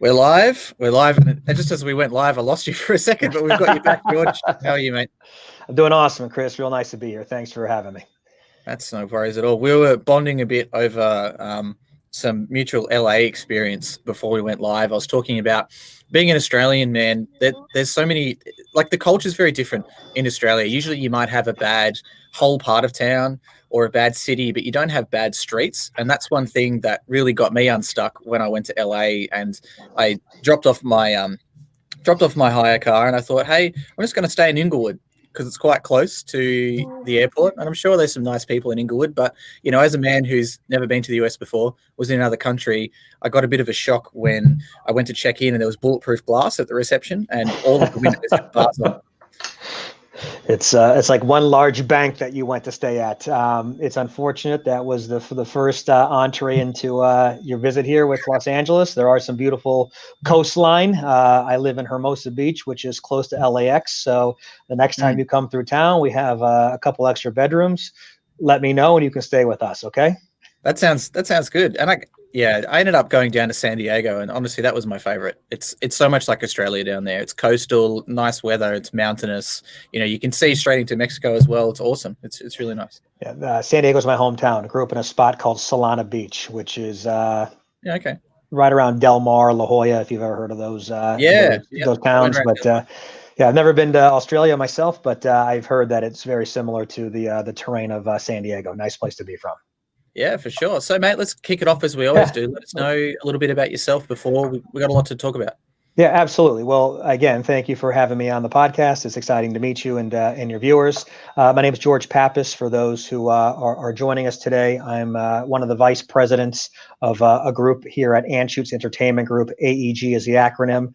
We're live. We're live. And just as we went live, I lost you for a second, but we've got you back, George. How are you, mate? I'm doing awesome, Chris. Real nice to be here. Thanks for having me. That's no worries at all. We were bonding a bit over some mutual LA experience before we went live. I was talking about being an Australian, man. There's so many, like the culture is very different in Australia. Usually you might have a bad whole part of town or a bad city, but you don't have bad streets. And that's one thing that really got me unstuck when I went to LA and I dropped off my hire car and I thought, hey, I'm just going to stay in Inglewood because it's quite close to the airport. And I'm sure there's some nice people in Inglewood. But, you know, as a man who's never been to the US before, was in another country, I got a bit of a shock when I went to check in and there was bulletproof glass at the reception and all of the windows had bars on. It's like one large bank that you went to stay at. It's unfortunate that was the first entree into your visit here with Los Angeles. There are some beautiful coastline. I live in Hermosa Beach, which is close to LAX. So the next time you come through town, we have a couple extra bedrooms. Let me know and you can stay with us. Okay. That sounds good. And I ended up going down to San Diego, and honestly, that was my favorite. It's so much like Australia down there. It's coastal, nice weather, it's mountainous. You know, you can see straight into Mexico as well. It's awesome. It's really nice. Yeah, San Diego's my hometown. I grew up in a spot called Solana Beach, which is Yeah, okay. right around Del Mar, La Jolla, if you've ever heard of those those I went towns. around. But yeah, I've never been to Australia myself, but I've heard that it's very similar to the terrain of San Diego. Nice place to be from. Yeah, for sure. So, mate, let's kick it off as we always do. Let us know a little bit about yourself before we got a lot to talk about. Yeah, absolutely. Well, again, thank you for having me on the podcast. It's exciting to meet you and your viewers. My name is George Pappas. For those who are joining us today, I'm one of the vice presidents of a group here at Anschutz Entertainment Group. AEG is the acronym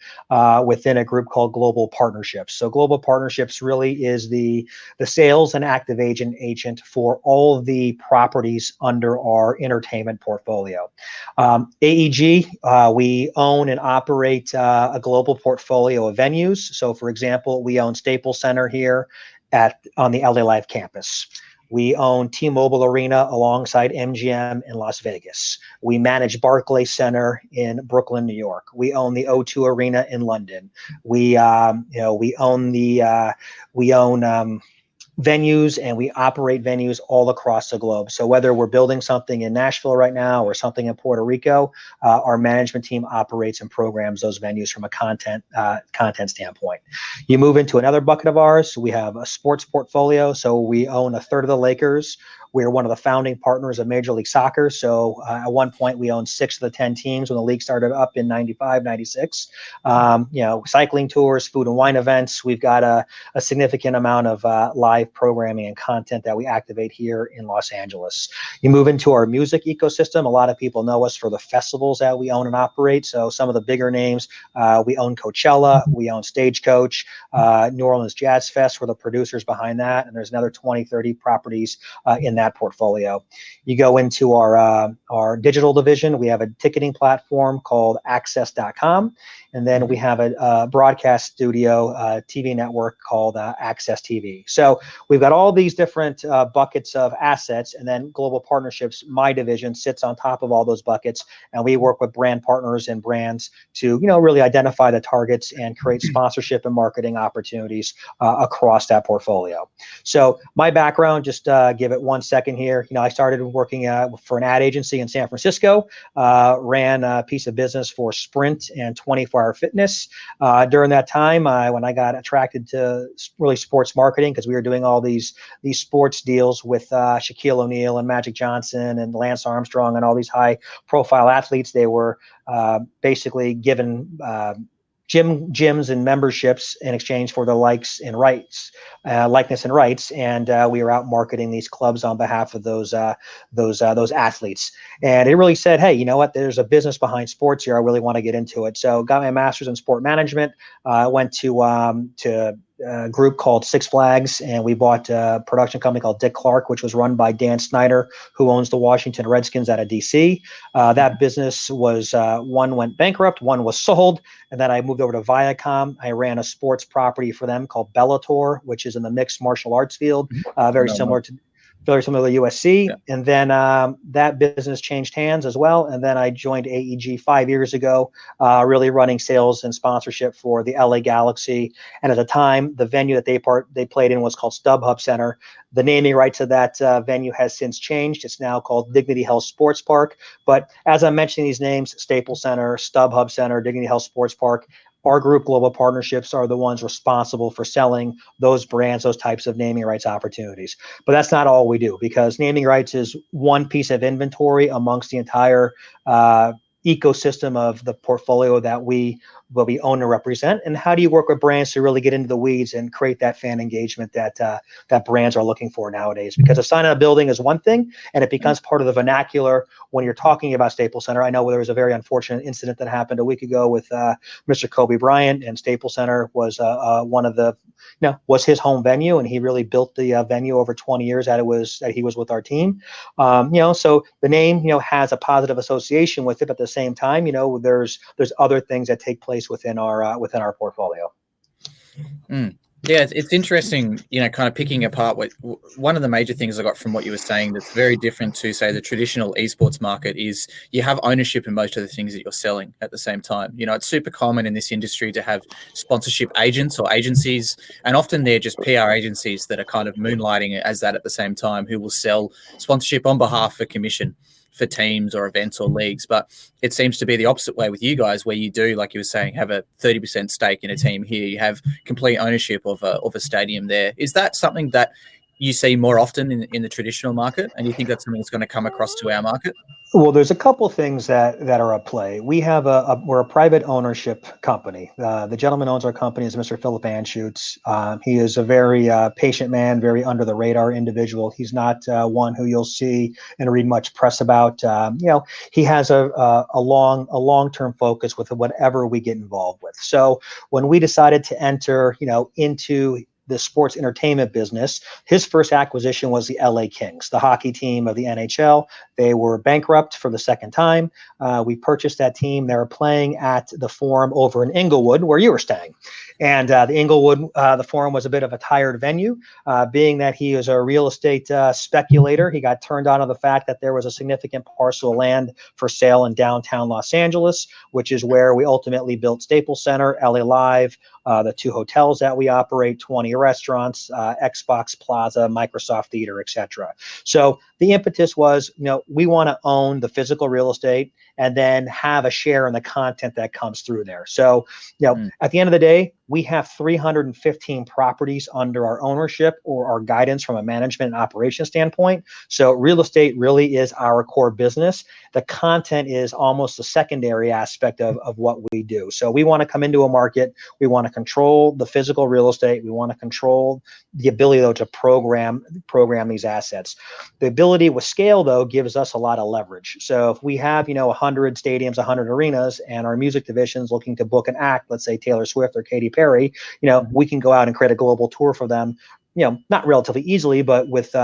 within a group called Global Partnerships. So Global Partnerships really is the sales and active agent for all of the properties under our entertainment portfolio. AEG, we own and operate a global portfolio of venues. So, for example, we own Staples Center here on the LA Live campus. We own T-Mobile Arena alongside MGM in Las Vegas. We manage Barclays Center in Brooklyn, New York. We own the O2 Arena in London. We own venues and we operate venues all across the globe. So whether we're building something in Nashville right now or something in Puerto Rico, our management team operates and programs those venues from a content standpoint. You move into another bucket of ours. We have a sports portfolio. So we own a third of the Lakers. We're one of the founding partners of Major League Soccer. So at one point, we owned 6 of the 10 teams when the league started up in 95, 96. Cycling tours, food and wine events. We've got a significant amount of live programming and content that we activate here in Los Angeles. You move into our music ecosystem. A lot of people know us for the festivals that we own and operate. So some of the bigger names, we own Coachella, we own Stagecoach, New Orleans Jazz Fest. We're the producers behind that. And there's another 20, 30 properties in that portfolio. You go into our digital division. We have a ticketing platform called access.com. And then we have a broadcast studio TV network called Access TV. So we've got all these different buckets of assets, and then Global Partnerships, my division, sits on top of all those buckets, and we work with brand partners and brands to really identify the targets and create sponsorship and marketing opportunities across that portfolio. So my background, just give it 1 second here. I started working for an ad agency in San Francisco, ran a piece of business for Sprint and 24 Hour Fitness. During that time, when I got attracted to really sports marketing, because we were doing all these sports deals with Shaquille O'Neal and Magic Johnson and Lance Armstrong and all these high profile athletes, they were basically given gyms and memberships in exchange for the likeness and rights. And we were out marketing these clubs on behalf of those athletes. And it really said, hey, you know what? There's a business behind sports here. I really want to get into it. So got my master's in sport management. Went to a group called Six Flags, and we bought a production company called Dick Clark, which was run by Dan Snyder, who owns the Washington Redskins out of DC. That business was one went bankrupt, one was sold, and then I moved over to Viacom. I ran a sports property for them called Bellator, which is in the mixed martial arts field, very similar to Very similar to USC. Yeah. And then that business changed hands as well. And then I joined AEG 5 years ago, really running sales and sponsorship for the LA Galaxy. And at the time, the venue that they played in was called StubHub Center. The naming rights of that venue has since changed. It's now called Dignity Health Sports Park. But as I'm mentioning these names, Staples Center, StubHub Center, Dignity Health Sports Park, our group global partnerships are the ones responsible for selling those brands, those types of naming rights opportunities. But that's not all we do, because naming rights is one piece of inventory amongst the entire ecosystem of the portfolio that we own and represent. And how do you work with brands to really get into the weeds and create that fan engagement that brands are looking for nowadays? Because a sign on a building is one thing, and it becomes part of the vernacular when you're talking about Staples Center. I know there was a very unfortunate incident that happened a week ago with Mr. Kobe Bryant, and Staples Center was one of the was his home venue, and he really built the venue over 20 years that he was with our team. So the name has a positive association with it, but at the same time, there's other things that take place within our portfolio. Yeah, it's interesting, kind of picking apart one of the major things I got from what you were saying that's very different to, say, the traditional esports market is you have ownership in most of the things that you're selling at the same time. It's super common in this industry to have sponsorship agents or agencies, and often they're just PR agencies that are kind of moonlighting as that at the same time, who will sell sponsorship on behalf of commission for teams or events or leagues. But it seems to be the opposite way with you guys, where you do, like you were saying, have a 30% stake in a team here. You have complete ownership of a stadium there. Is that something that you see more often in the traditional market? And you think that's something that's going to come across to our market? Well, there's a couple things that are at play. We have we're a private ownership company. The gentleman owns our company is Mr. Philip Anschutz. He is a very patient man, very under the radar individual. He's not one who you'll see and read much press about. He has a long-term focus with whatever we get involved with. So when we decided to enter, into the sports entertainment business, his first acquisition was the LA Kings, the hockey team of the NHL. They were bankrupt for the second time. We purchased that team. They were playing at the Forum over in Inglewood, where you were staying. And the Inglewood, the Forum was a bit of a tired venue, being that he was a real estate speculator. He got turned on to the fact that there was a significant parcel of land for sale in downtown Los Angeles, which is where we ultimately built Staples Center, LA Live, the 2 hotels that we operate, 20 restaurants, Xbox Plaza, Microsoft Theater, etc. So the impetus was, we want to own the physical real estate and then have a share in the content that comes through there. So, at the end of the day, we have 315 properties under our ownership or our guidance from a management and operation standpoint. So real estate really is our core business. The content is almost the secondary aspect of what we do. So we want to come into a market. We want to control the physical real estate. We want to control the ability, though, to program these assets. The ability with scale, though, gives us a lot of leverage. So if we have, 100 stadiums, 100 arenas, and our music division's looking to book an act, let's say Taylor Swift or Katy Perry, we can go out and create a global tour for them, not relatively easily, but with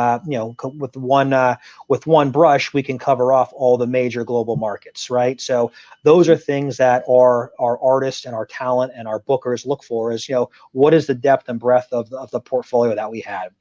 one brush, we can cover off all the major global markets, right? So those are things that our artists and our talent and our bookers look for is, what is the depth and breadth of the portfolio that we have?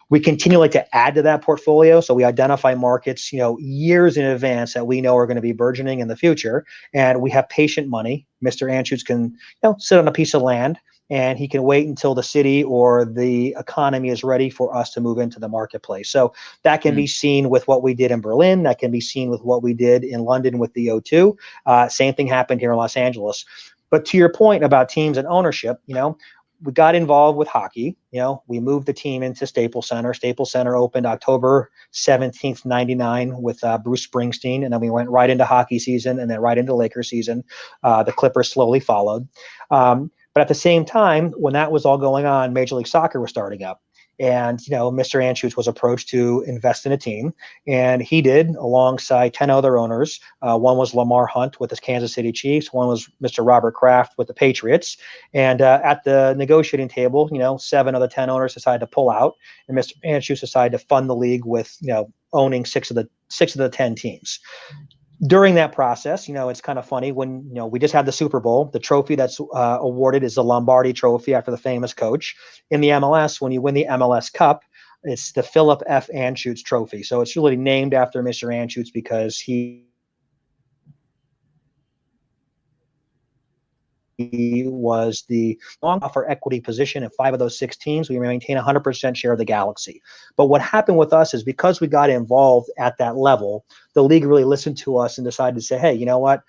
We continually to add to that portfolio. So we identify markets, years in advance that we know are going to be burgeoning in the future. And we have patient money. Mr. Anschutz can, sit on a piece of land, and he can wait until the city or the economy is ready for us to move into the marketplace. So that can be seen with what we did in Berlin. That can be seen with what we did in London with the O2. Same thing happened here in Los Angeles. But to your point about teams and ownership, we got involved with hockey. We moved the team into Staples Center. Staples Center opened October 17th, 99 with Bruce Springsteen. And then we went right into hockey season and then right into Lakers season. The Clippers slowly followed. But at the same time, when that was all going on, Major League Soccer was starting up. And, Mr. Anschutz was approached to invest in a team, and he did alongside 10 other owners. One was Lamar Hunt with the Kansas City Chiefs. One was Mr. Robert Kraft with the Patriots. And at the negotiating table, 7 of the 10 owners decided to pull out, and Mr. Anschutz decided to fund the league with, owning 6 of the 10 teams. During that process, it's kind of funny when, we just had the Super Bowl. The trophy that's awarded is the Lombardi Trophy after the famous coach. In the MLS, when you win the MLS Cup, It's the Philip F. Anschutz Trophy. So it's really named after Mr. Anschutz because he was the long offer equity position in 5 of those 6 teams. We maintain 100% share of the Galaxy. But what happened with us is because we got involved at that level, the league really listened to us and decided to say, hey, you know what?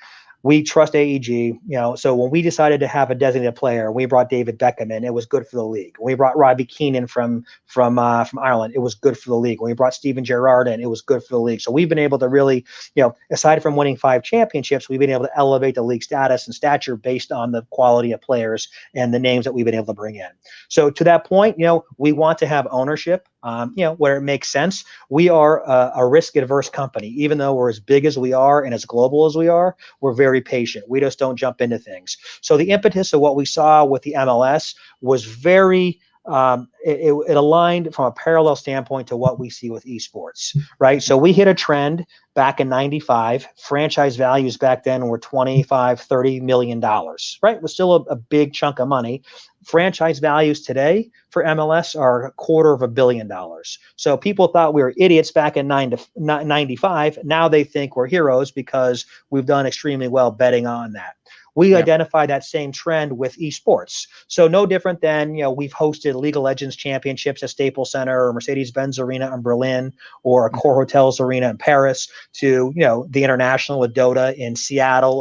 We trust AEG, so when we decided to have a designated player, we brought David Beckham in, it was good for the league. When we brought Robbie Keane from Ireland, it was good for the league. When we brought Steven Gerrard in, it was good for the league. So we've been able to really, aside from winning 5 championships, we've been able to elevate the league status and stature based on the quality of players and the names that we've been able to bring in. So to that point, we want to have ownership, where it makes sense. We are a risk-averse company. Even though we're as big as we are and as global as we are, we're very patient. We just don't jump into things. So the impetus of what we saw with the MLS was very it aligned from a parallel standpoint to what we see with esports, right? So we hit a trend back in 95. Franchise values back then were $25-30 million, right? It was still a big chunk of money. Franchise values today for MLS are $250 million. So people thought we were idiots back in 95. Now they think we're heroes because we've done extremely well betting on that. We identify that same trend with esports. So no different than, we've hosted League of Legends championships at Staples Center or Mercedes-Benz Arena in Berlin or Accor Hotels Arena in Paris to, the International with Dota in Seattle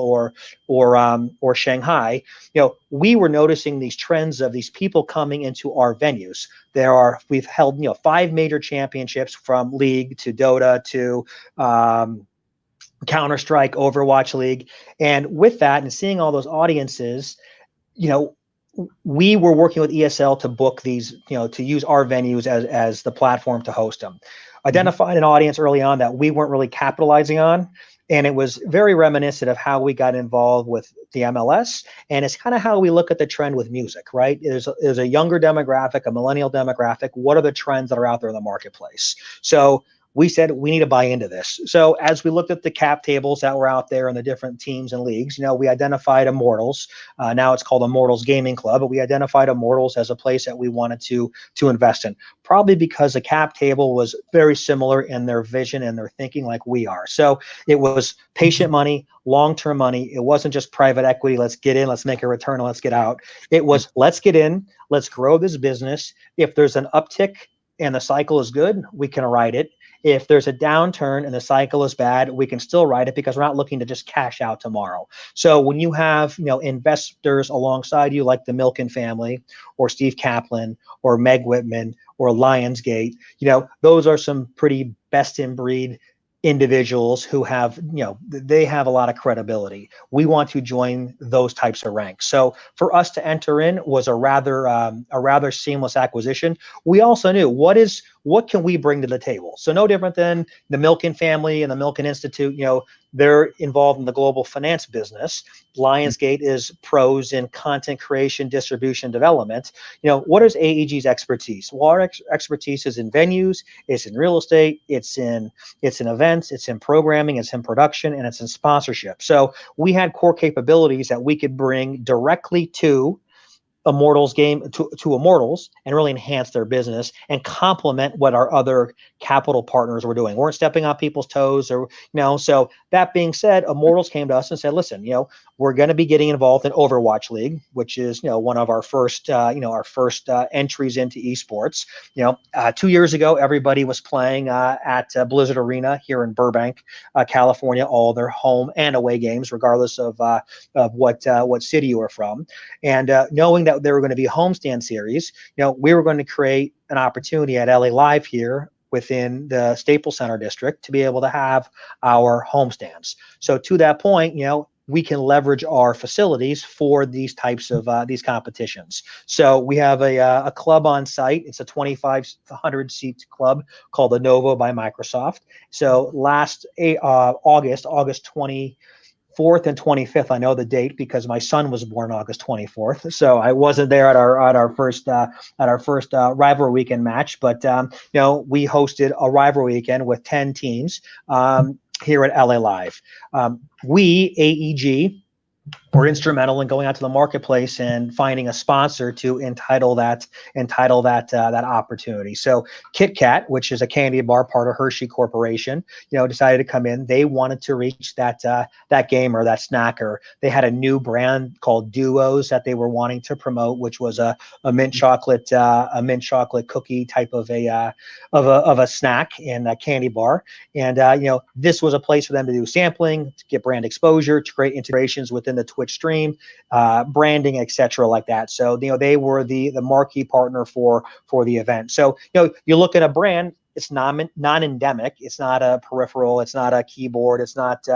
or Shanghai. We were noticing these trends of these people coming into our venues. We've held, 5 major championships from League to Dota to Counter-Strike, Overwatch League. And with that and seeing all those audiences, we were working with ESL to book these, to use our venues as the platform to host them. Identified an audience early on that we weren't really capitalizing on. And it was very reminiscent of how we got involved with the MLS. And it's kind of how we look at the trend with music, right? There's a younger demographic, a millennial demographic. What are the trends that are out there in the marketplace? So we said we need to buy into this. So as we looked at the cap tables that were out there in the different teams and leagues, we identified Immortals. Now it's called Immortals Gaming Club, but we identified Immortals as a place that we wanted to invest in, probably because the cap table was very similar in their vision and their thinking like we are. So it was patient money, long-term money. It wasn't just private equity. Let's get in, let's make a return, and let's get out. It was let's get in, let's grow this business. If there's an uptick and the cycle is good, we can ride it. If there's a downturn and the cycle is bad, we can still ride it because we're not looking to just cash out tomorrow. So when you have, investors alongside you like the Milken family or Steve Kaplan or Meg Whitman or Lionsgate, those are some pretty best in breed individuals who have, they have a lot of credibility. We want to join those types of ranks. So for us to enter in was a rather seamless acquisition. We also knew what can we bring to the table? So no different than the Milken family and the Milken Institute, they're involved in the global finance business. Lionsgate is pros in content creation, distribution, development. What is AEG's expertise? Well, our expertise is in venues, it's in real estate, it's in events, it's in programming, it's in production, and it's in sponsorship. So we had core capabilities that we could bring directly to Immortals game to Immortals and really enhance their business and complement what our other capital partners were doing. We weren't stepping on people's toes so that being said, Immortals came to us and said, listen, we're going to be getting involved in Overwatch League, which is, one of our first entries into esports. 2 years ago, everybody was playing at Blizzard Arena here in Burbank, California, all their home and away games, regardless of what city you were from. And knowing that there were going to be a homestand series, we were going to create an opportunity at LA Live here within the Staples Center district to be able to have our homestands. So to that point, we can leverage our facilities for these types of these competitions. So we have a club on site. It's a 2,500 seat club called the Novo by Microsoft. So last August 24th and 25th, I know the date because my son was born August 24th, so I wasn't there at our first rivalry weekend match. But we hosted a rivalry weekend with 10 teams here at LA Live. We AEG were instrumental in going out to the marketplace and finding a sponsor to entitle that that opportunity. So Kit Kat, which is a candy bar part of Hershey Corporation, decided to come in. They wanted to reach that game or that snacker. They had a new brand called Duos that they were wanting to promote, which was a mint chocolate cookie type of a snack and a candy bar. And this was a place for them to do sampling, to get brand exposure, to create integrations within the Twitch stream, branding, etc., like that. So they were the marquee partner for the event. So you look at a brand, it's non-endemic. It's not a peripheral. It's not a keyboard. It's not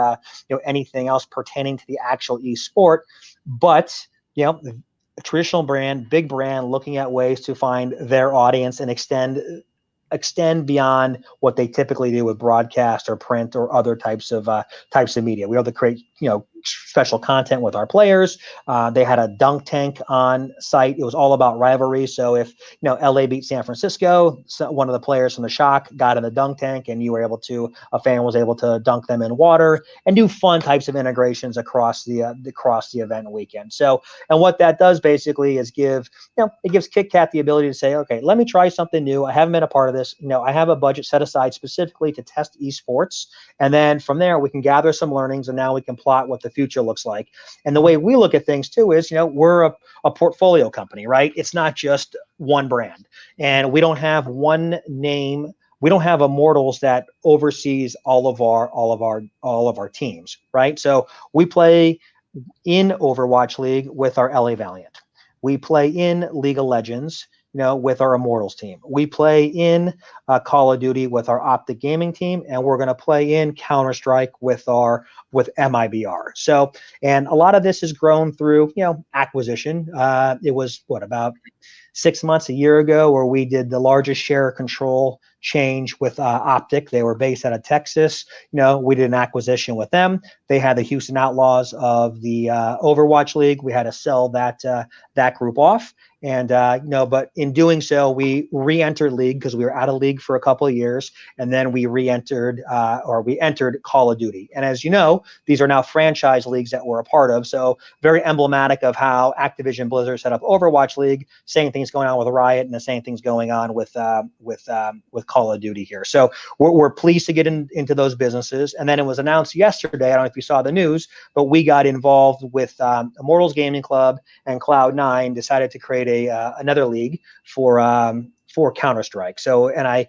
anything else pertaining to the actual esport. But a traditional brand, big brand, looking at ways to find their audience and extend beyond what they typically do with broadcast or print or other types of media. We have to create special content with our players. They had a dunk tank on site. It was all about rivalry. So if LA beat San Francisco, one of the players from the Shock got in the dunk tank, and a fan was able to dunk them in water and do fun types of integrations across the event weekend. So, and what that does basically is it gives Kit Kat the ability to say, okay, let me try something new. I haven't been a part of this. I have a budget set aside specifically to test esports, and then from there we can gather some learnings, and now we can plot what the future looks like. And the way we look at things too is, we're a portfolio company, right? It's not just one brand, and we don't have one name. We don't have Immortals that oversees all of our teams, right? So we play in Overwatch League with our LA Valiant. We play in League of Legends, with our Immortals team. We play in Call of Duty with our Optic Gaming team, and we're going to play in Counter-Strike with MIBR. So, and a lot of this has grown through, acquisition. It was about 6 months, a year ago, where we did the largest share of control change with Optic. They were based out of Texas. We did an acquisition with them. They had the Houston Outlaws of the Overwatch League. We had to sell that group off. And, but in doing so, we re-entered League because we were out of League for a couple of years. And then we entered Call of Duty. And as you know, these are now franchise leagues that we're a part of. So very emblematic of how Activision Blizzard set up Overwatch League. Same thing's going on with Riot, and the same thing's going on with Call of Duty here. So we're pleased to get into those businesses. And then it was announced yesterday, I don't know if you saw the news, but we got involved with Immortals Gaming Club, and Cloud9 decided to create another league for Counter-Strike. So, and I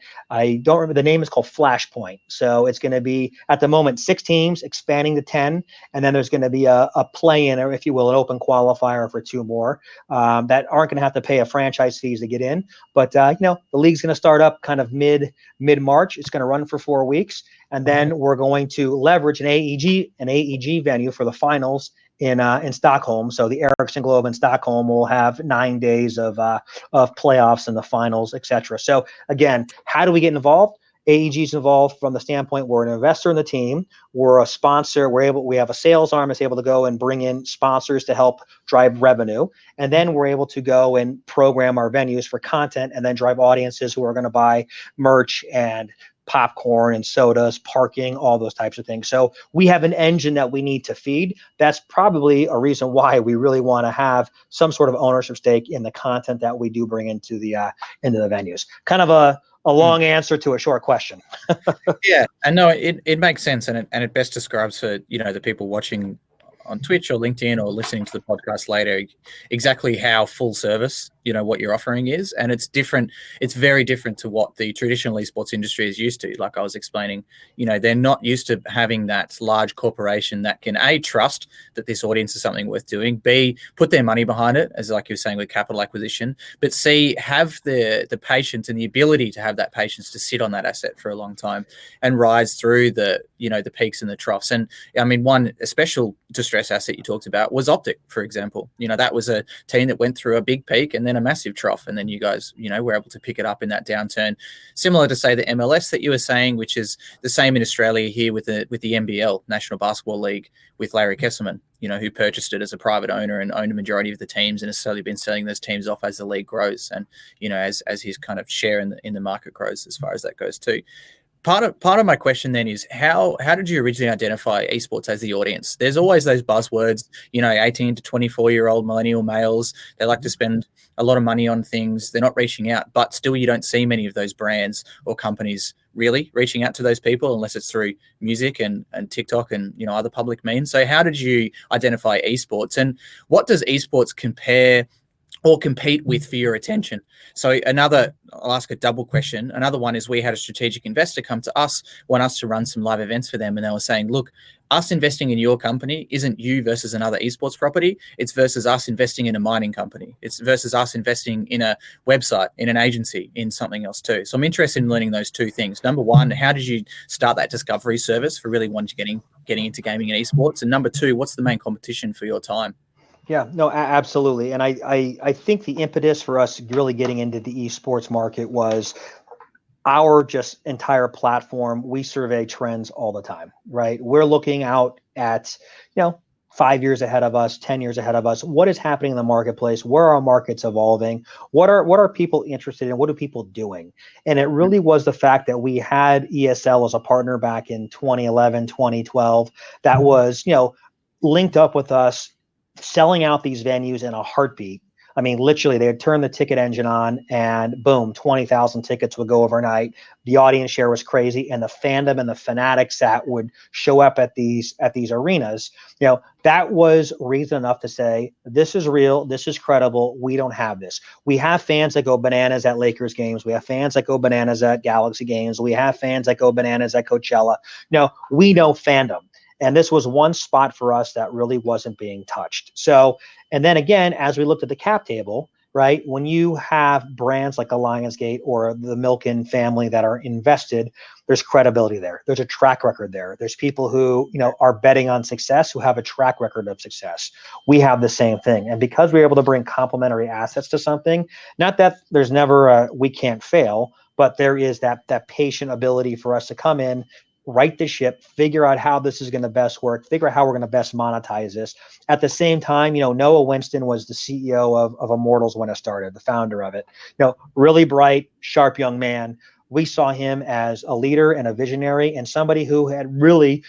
don't remember, the name is called Flashpoint. So it's going to be, at the moment, 6 teams, expanding to 10, and then there's going to be a play-in, or if you will, an open qualifier for 2 more that aren't going to have to pay a franchise fees to get in. But the league's going to start up kind of mid-March. It's going to run for 4 weeks, and then we're going to leverage an AEG venue for the finals in Stockholm. So the Ericsson Globe in Stockholm will have 9 days of playoffs and the finals, etc. So again, how do we get involved? AEG is involved from the standpoint we're an investor in the team. We're a sponsor. We have a sales arm that's able to go and bring in sponsors to help drive revenue. And then we're able to go and program our venues for content and then drive audiences who are going to buy merch and popcorn and sodas, parking, all those types of things. So we have an engine that we need to feed. That's probably a reason why we really want to have some sort of ownership stake in the content that we do bring into the venues. Kind of a long answer to a short question. Yeah, and no, it makes sense, and it best describes for the people watching on Twitch or LinkedIn or listening to the podcast later exactly how full service what you're offering is. And it's different. It's very different to what the traditional esports industry is used to. Like I was explaining, they're not used to having that large corporation that can A, trust that this audience is something worth doing, B, put their money behind it, as like you were saying with capital acquisition, but C, have the patience and the ability to have that patience to sit on that asset for a long time and rise through the peaks and the troughs. And I mean, one special distress asset you talked about was Optic, for example. That was a team that went through a big peak and then a massive trough, and then you guys were able to pick it up in that downturn, similar to say the MLS that you were saying, which is the same in Australia here with the NBL, National Basketball League, with Larry Kesselman, who purchased it as a private owner and owned a majority of the teams and has slowly been selling those teams off as the league grows and as his kind of share in the market grows as far as that goes too. part of my question then is how did you originally identify esports as the audience? There's always those buzzwords, 18 to 24-year-old millennial males. They like to spend a lot of money on things. They're not reaching out, but still you don't see many of those brands or companies really reaching out to those people unless it's through music and TikTok and other public means. So how did you identify esports, and what does esports compare or compete with for your attention? So I'll ask a double question. Another one is, we had a strategic investor come to us, want us to run some live events for them. And they were saying, look, us investing in your company isn't you versus another esports property. It's versus us investing in a mining company. It's versus us investing in a website, in an agency, in something else too. So I'm interested in learning those two things. Number one, how did you start that discovery service for really wanting to getting into gaming and esports? And number two, what's the main competition for your time? Yeah, no, absolutely. And I think the impetus for us really getting into the esports market was our just entire platform. We survey trends all the time, right? We're looking out at, 5 years ahead of us, 10 years ahead of us. What is happening in the marketplace? Where are markets evolving? What are people interested in? What are people doing? And it really was the fact that we had ESL as a partner back in 2011, 2012, that was, linked up with us, selling out these venues in a heartbeat. I mean, literally, they'd turn the ticket engine on and boom, 20,000 tickets would go overnight. The audience share was crazy, and the fandom and the fanatics that would show up at these arenas, that was reason enough to say, this is real, this is credible. We don't have this. We have fans that go bananas at Lakers games. We have fans that go bananas at Galaxy games. We have fans that go bananas at Coachella. We know fandom. And this was one spot for us that really wasn't being touched. So, and then again, as we looked at the cap table, right, when you have brands like Lionsgate or the Milken family that are invested, there's credibility there. There's a track record there. There's people who, are betting on success, who have a track record of success. We have the same thing. And because we're able to bring complementary assets to something, not that there's never we can't fail, but there is that patient ability for us to come in, right the ship, figure out how this is going to best work, figure out how we're going to best monetize this. At the same time, Noah Winston was the CEO of Immortals when it started, the founder of it. Really bright, sharp young man. We saw him as a leader and a visionary and somebody who had really,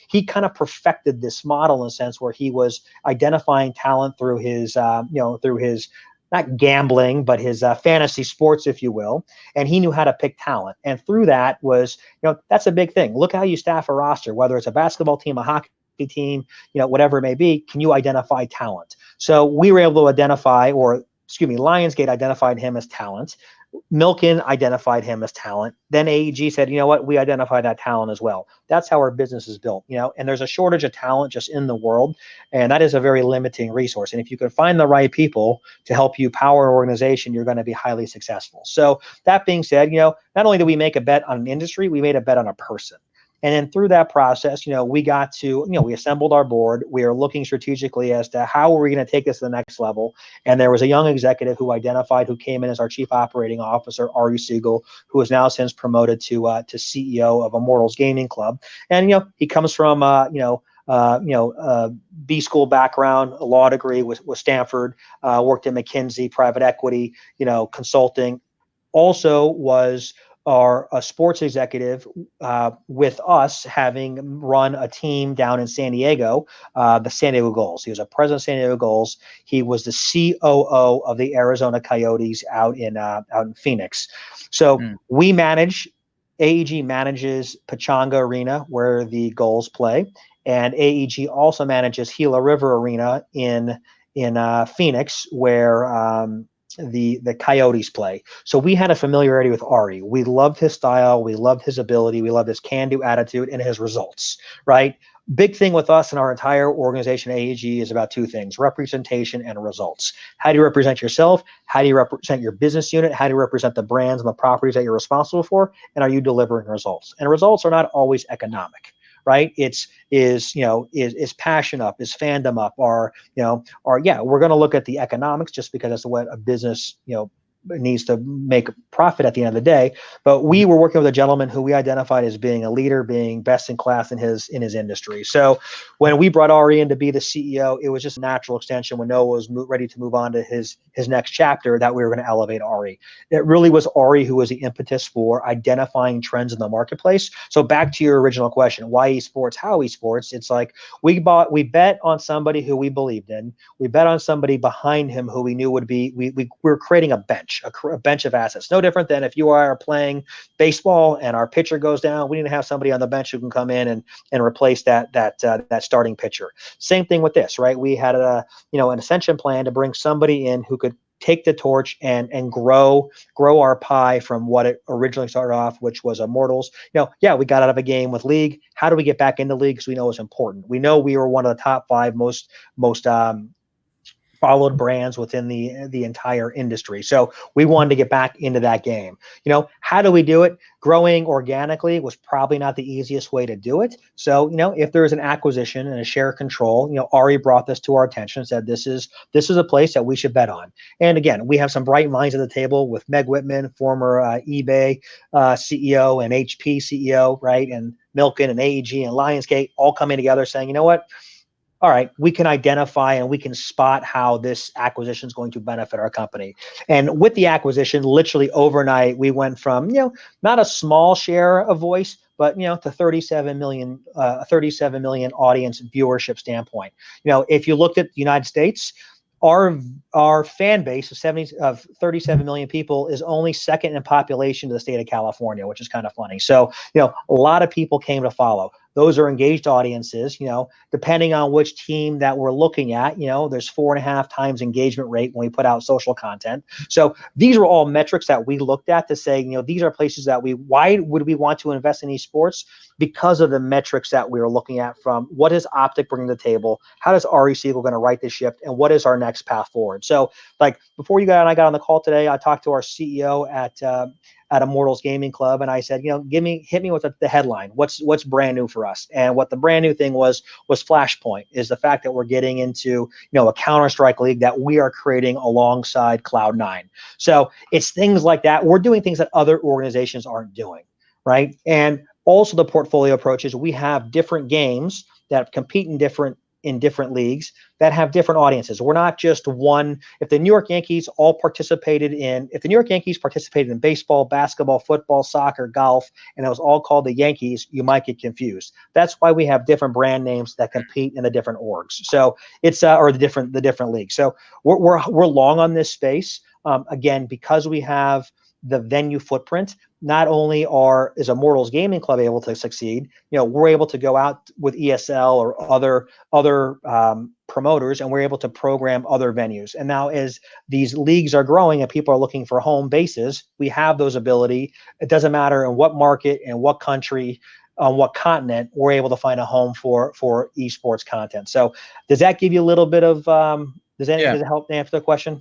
he kind of perfected this model in a sense where he was identifying talent through his, not gambling, but his fantasy sports, if you will. And he knew how to pick talent. And through that was, that's a big thing. Look how you staff a roster, whether it's a basketball team, a hockey team, whatever it may be. Can you identify talent? So we were able to identify, Lionsgate identified him as talent. Milken identified him as talent. Then AEG said, you know what, we identify that talent as well. That's how our business is built, and there's a shortage of talent just in the world. And that is a very limiting resource. And if you can find the right people to help you power an organization, you're going to be highly successful. So that being said, not only did we make a bet on an industry, we made a bet on a person. And then through that process, we got to, we assembled our board. We are looking strategically as to how are we going to take this to the next level. And there was a young executive who came in as our chief operating officer, Ari Siegel, who is now since promoted to CEO of Immortals Gaming Club. And, he comes from, B school background, a law degree with Stanford, worked at McKinsey, private equity, consulting. Also was a sports executive with us, having run a team down in San Diego, the San Diego Gulls. He was a president of San Diego Gulls. He was the COO of the Arizona Coyotes out in Phoenix. So we manage, AEG manages Pechanga Arena where the Gulls play, and AEG also manages Gila River Arena in Phoenix where the Coyotes play. So we had a familiarity with Ari. We loved his style. We loved his ability. We loved his can-do attitude and his results, right? Big thing with us and our entire organization, AEG, is about two things: representation and results. How do you represent yourself? How do you represent your business unit? How do you represent the brands and the properties that you're responsible for? And are you delivering results? And results are not always economic, right? Is passion up, is fandom up, we're going to look at the economics just because that's what a business, needs to make profit at the end of the day. But we were working with a gentleman who we identified as being a leader, being best in class in his industry. So when we brought Ari in to be the CEO, it was just a natural extension when Noah was ready to move on to his next chapter that we were going to elevate Ari. It really was Ari who was the impetus for identifying trends in the marketplace. So back to your original question, why esports, how esports? It's like we bet on somebody who we believed in. We bet on somebody behind him who we knew would be, we were creating a bench of assets. No different than if you are playing baseball and our pitcher goes down, we need to have somebody on the bench who can come in and replace that starting pitcher. Same thing with this, right? We had an ascension plan to bring somebody in who could take the torch and grow our pie from what it originally started off, which was Immortals. We got out of a game with League. How do we get back into League? Because we know it's important. We know we were one of the top 5 most followed brands within the entire industry. So we wanted to get back into that game. How do we do it? Growing organically was probably not the easiest way to do it. So, if there is an acquisition and a share control, Ari brought this to our attention and said, this is a place that we should bet on. And again, we have some bright minds at the table with Meg Whitman, former eBay CEO and HP CEO, right? And Milken and AEG and Lionsgate all coming together saying, you know what? All right, we can identify and we can spot how this acquisition is going to benefit our company. And with the acquisition, literally overnight, we went from, not a small share of voice, but, to 37 million audience viewership standpoint. If you looked at the United States, our fan base of 37 million people is only second in population to the state of California, which is kind of funny. So, a lot of people came to follow. Those are engaged audiences, depending on which team that we're looking at, there's 4.5 times engagement rate when we put out social content. So these are all metrics that we looked at to say, these are places that why would we want to invest in esports? Because of the metrics that we were looking at from what is Optic bringing to the table? How does Ari Siegel going to right the ship? And what is our next path forward? So like before you and I got on the call today, I talked to our CEO at Immortals Gaming Club, and I said, hit me with the headline. What's brand new for us? And what the brand new thing was Flashpoint, is the fact that we're getting into a Counter-Strike league that we are creating alongside Cloud9. So it's things like that. We're doing things that other organizations aren't doing, right? And also the portfolio approach is we have different games that compete in different leagues that have different audiences. We're not just one. If the New York Yankees participated in baseball, basketball, football, soccer, golf, and it was all called the Yankees, you might get confused. That's why we have different brand names that compete in the different orgs. So it's or the different leagues. So we're long on this space. Again, because we have the venue footprint, not only is Immortals Gaming Club able to succeed, we're able to go out with ESL or other promoters, and we're able to program other venues. And now as these leagues are growing and people are looking for home bases, we have those ability. It doesn't matter in what market and what country, on what continent, we're able to find a home for esports content. So does that give you a little bit of, does it help answer the question?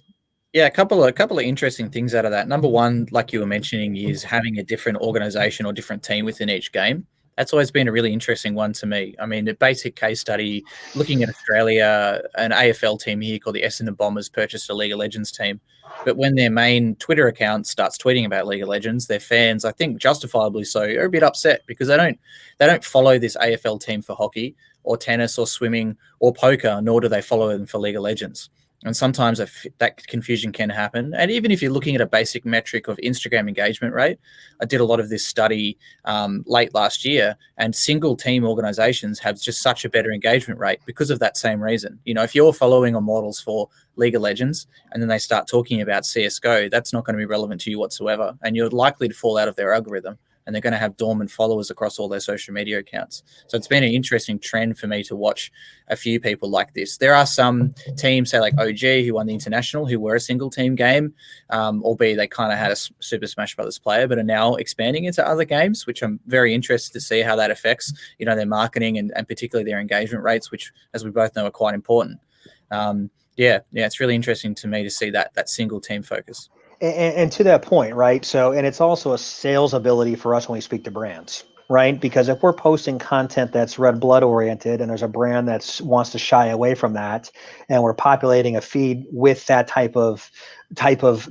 Yeah, a couple of interesting things out of that. Number one, like you were mentioning, is having a different organization or different team within each game. That's always been a really interesting one to me. I mean, the basic case study, looking at Australia, an AFL team here called the Essendon Bombers purchased a League of Legends team. But when their main Twitter account starts tweeting about League of Legends, their fans, I think justifiably so, are a bit upset because they don't follow this AFL team for hockey or tennis or swimming or poker, nor do they follow them for League of Legends. And sometimes that confusion can happen. And even if you're looking at a basic metric of Instagram engagement rate, I did a lot of this study late last year, and single team organizations have just such a better engagement rate because of that same reason. If you're following Immortals for League of Legends and then they start talking about CSGO, that's not going to be relevant to you whatsoever. And you're likely to fall out of their algorithm, and they're going to have dormant followers across all their social media accounts. So it's been an interesting trend for me to watch a few people like this. There are some teams, say like OG, who won the International, who were a single team game, albeit they kind of had a Super Smash Brothers player, but are now expanding into other games, which I'm very interested to see how that affects, their marketing and particularly their engagement rates, which, as we both know, are quite important. It's really interesting to me to see that single team focus. And to that point, right? So, and it's also a sales ability for us when we speak to brands, right? Because if we're posting content that's red blood oriented and there's a brand that wants to shy away from that, and we're populating a feed with that type of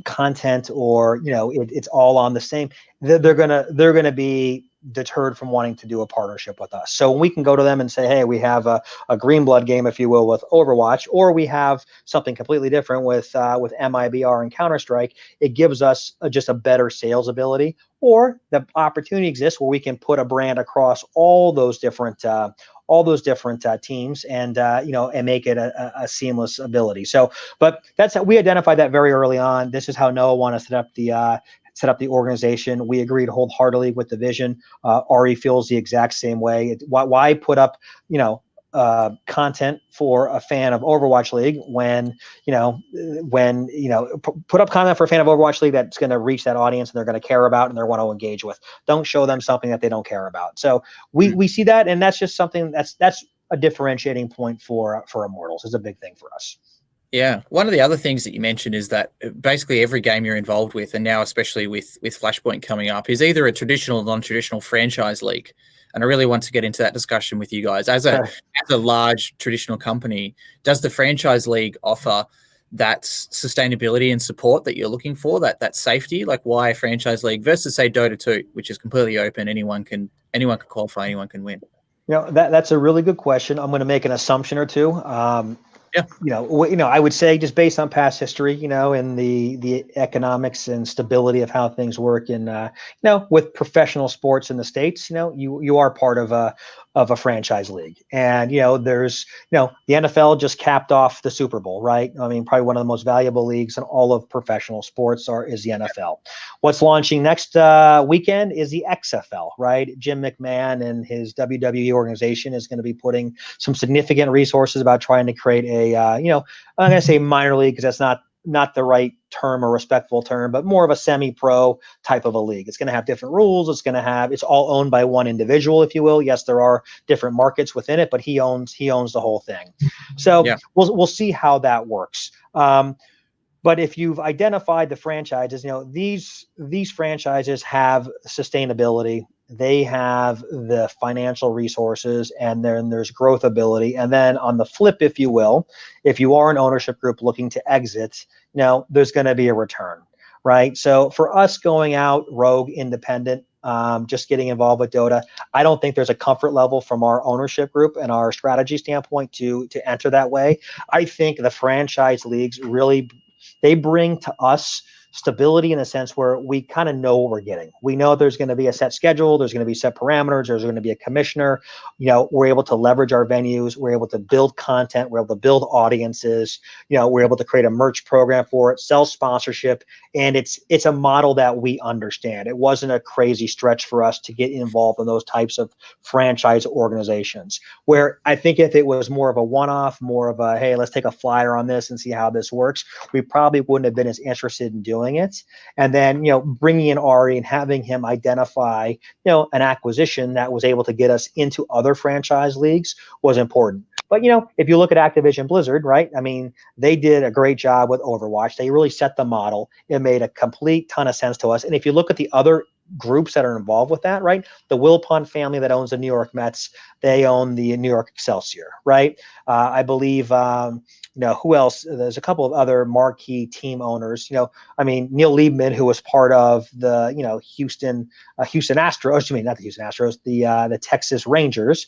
content, or it's all on the same, they're gonna be deterred from wanting to do a partnership with us. So we can go to them and say, hey, we have a green blood game, if you will, with Overwatch, or we have something completely different with MIBR and Counter-Strike. It gives us just a better sales ability, or the opportunity exists where we can put a brand across all those different teams, and and make it a seamless ability. So, but that's how we identified that very early on. This is how Noah wanted to set up the organization. We agreed wholeheartedly with the vision. Ari feels the exact same way. Why put up, content for a fan of Overwatch League when put up content for a fan of Overwatch League that's going to reach that audience and they're going to care about and they want to engage with. Don't show them something that they don't care about. So we see that, and that's just something that's a differentiating point for Immortals. It's a big thing for us. Yeah. One of the other things that you mentioned is that basically every game you're involved with, and now especially with Flashpoint coming up, is either a traditional or non-traditional franchise league. And I really want to get into that discussion with you guys. As a large traditional company, does the franchise league offer that sustainability and support that you're looking for, that safety? Like, why a franchise league versus, say, Dota 2, which is completely open, anyone can qualify, anyone can win? That's a really good question. I'm going to make an assumption or two. Yeah. I would say, just based on past history, and the economics and stability of how things work in, with professional sports in the States, you are part of a franchise league. And, there's, the NFL just capped off the Super Bowl, right? I mean, probably one of the most valuable leagues in all of professional sports is the NFL. What's launching next weekend is the XFL, right? Jim McMahon and his WWE organization is going to be putting some significant resources about trying to create I'm going to say minor league, because that's not the right term or respectful term, but more of a semi-pro type of a league. It's going to have different rules. It's all owned by one individual, if you will. Yes, there are different markets within it, but he owns the whole thing. So yeah, we'll see how that works. But if you've identified the franchises, these franchises have sustainability. They have the financial resources, and then there's growth ability. And then on the flip, if you will, if you are an ownership group looking to exit, there's going to be a return, right? So for us going out rogue, independent, just getting involved with Dota, I don't think there's a comfort level from our ownership group and our strategy standpoint to enter that way. I think the franchise leagues really, they bring to us stability in a sense where we kind of know what we're getting. We know there's going to be a set schedule, there's going to be set parameters, there's going to be a commissioner. We're able to leverage our venues, we're able to build content, we're able to build audiences, we're able to create a merch program for it, sell sponsorship, and it's a model that we understand. It wasn't a crazy stretch for us to get involved in those types of franchise organizations, where I think if it was more of a one-off, more of a, hey, let's take a flyer on this and see how this works, we probably wouldn't have been as interested in doing it. And then, bringing in Ari and having him identify, an acquisition that was able to get us into other franchise leagues was important. But, if you look at Activision Blizzard, right? I mean, they did a great job with Overwatch. They really set the model. It made a complete ton of sense to us. And if you look at the other groups that are involved with that, right? The Wilpon family that owns the New York Mets, they own the New York Excelsior, right? I believe, who else? There's a couple of other marquee team owners. I mean, Neil Liebman, who was part of the, Houston Astros. I mean, not the Houston Astros, the Texas Rangers.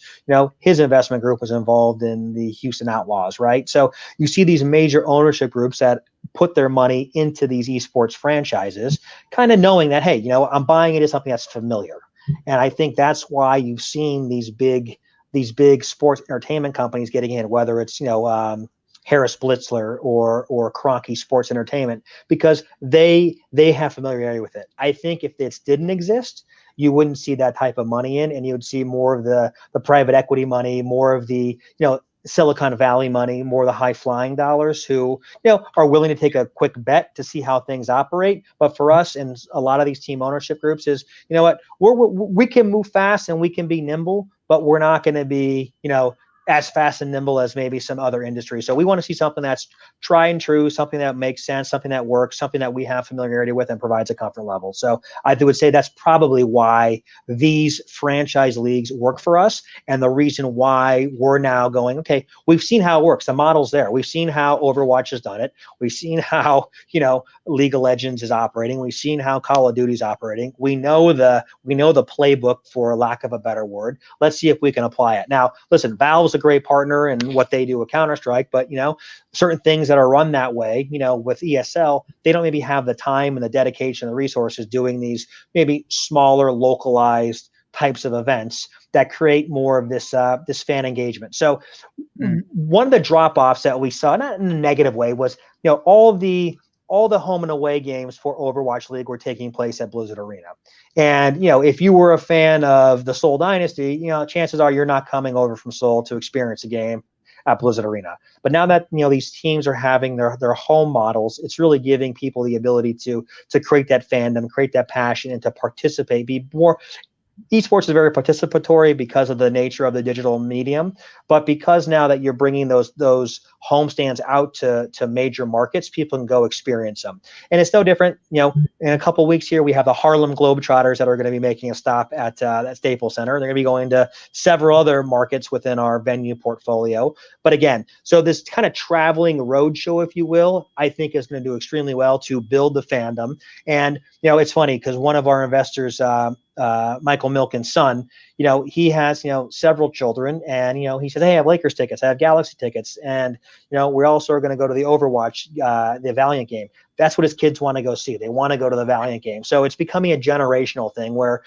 His investment group was involved in the Houston Outlaws, right? So you see these major ownership groups that put their money into these esports franchises, kind of knowing that, hey, I'm buying into something that's familiar. And I think that's why you've seen these big sports entertainment companies getting in, whether it's, Harris Blitzler or Kroenke Sports Entertainment, because they have familiarity with it. I think if this didn't exist, you wouldn't see that type of money in, and you would see more of the private equity money, more of the, Silicon Valley money, more of the high flying dollars who, are willing to take a quick bet to see how things operate. But for us and a lot of these team ownership groups is, we can move fast and we can be nimble, but we're not going to be, as fast and nimble as maybe some other industries. So we want to see something that's tried and true, something that makes sense, something that works, something that we have familiarity with and provides a comfort level. So I would say that's probably why these franchise leagues work for us, and the reason why we're now going, okay, we've seen how it works. The model's there. We've seen how Overwatch has done it. We've seen how, League of Legends is operating. We've seen how Call of Duty is operating. We know the playbook, for lack of a better word. Let's see if we can apply it. Now, listen, Valve's a great partner in what they do with Counter-Strike, but certain things that are run that way, with ESL, they don't maybe have the time and the dedication and the resources doing these maybe smaller, localized types of events that create more of this fan engagement. So one of the drop-offs that we saw, not in a negative way, was all the home and away games for Overwatch League were taking place at Blizzard Arena. And, if you were a fan of the Seoul Dynasty, chances are you're not coming over from Seoul to experience a game at Blizzard Arena. But now that, these teams are having their home models, it's really giving people the ability to create that fandom, create that passion, and to participate, be more. Esports is very participatory because of the nature of the digital medium, but because now that you're bringing those homestands out to major markets, people can go experience them. And it's no different. In a couple of weeks here, we have the Harlem Globetrotters that are going to be making a stop at Staples Center. They're going to be going to several other markets within our venue portfolio. But again, so this kind of traveling roadshow, if you will, I think is going to do extremely well to build the fandom. And it's funny because one of our investors, Michael Milken's son, he has, several children, and, he says, hey, I have Lakers tickets, I have Galaxy tickets. And, we also are going to go to the Overwatch, the Valiant game. That's what his kids want to go see. They want to go to the Valiant game. So it's becoming a generational thing where,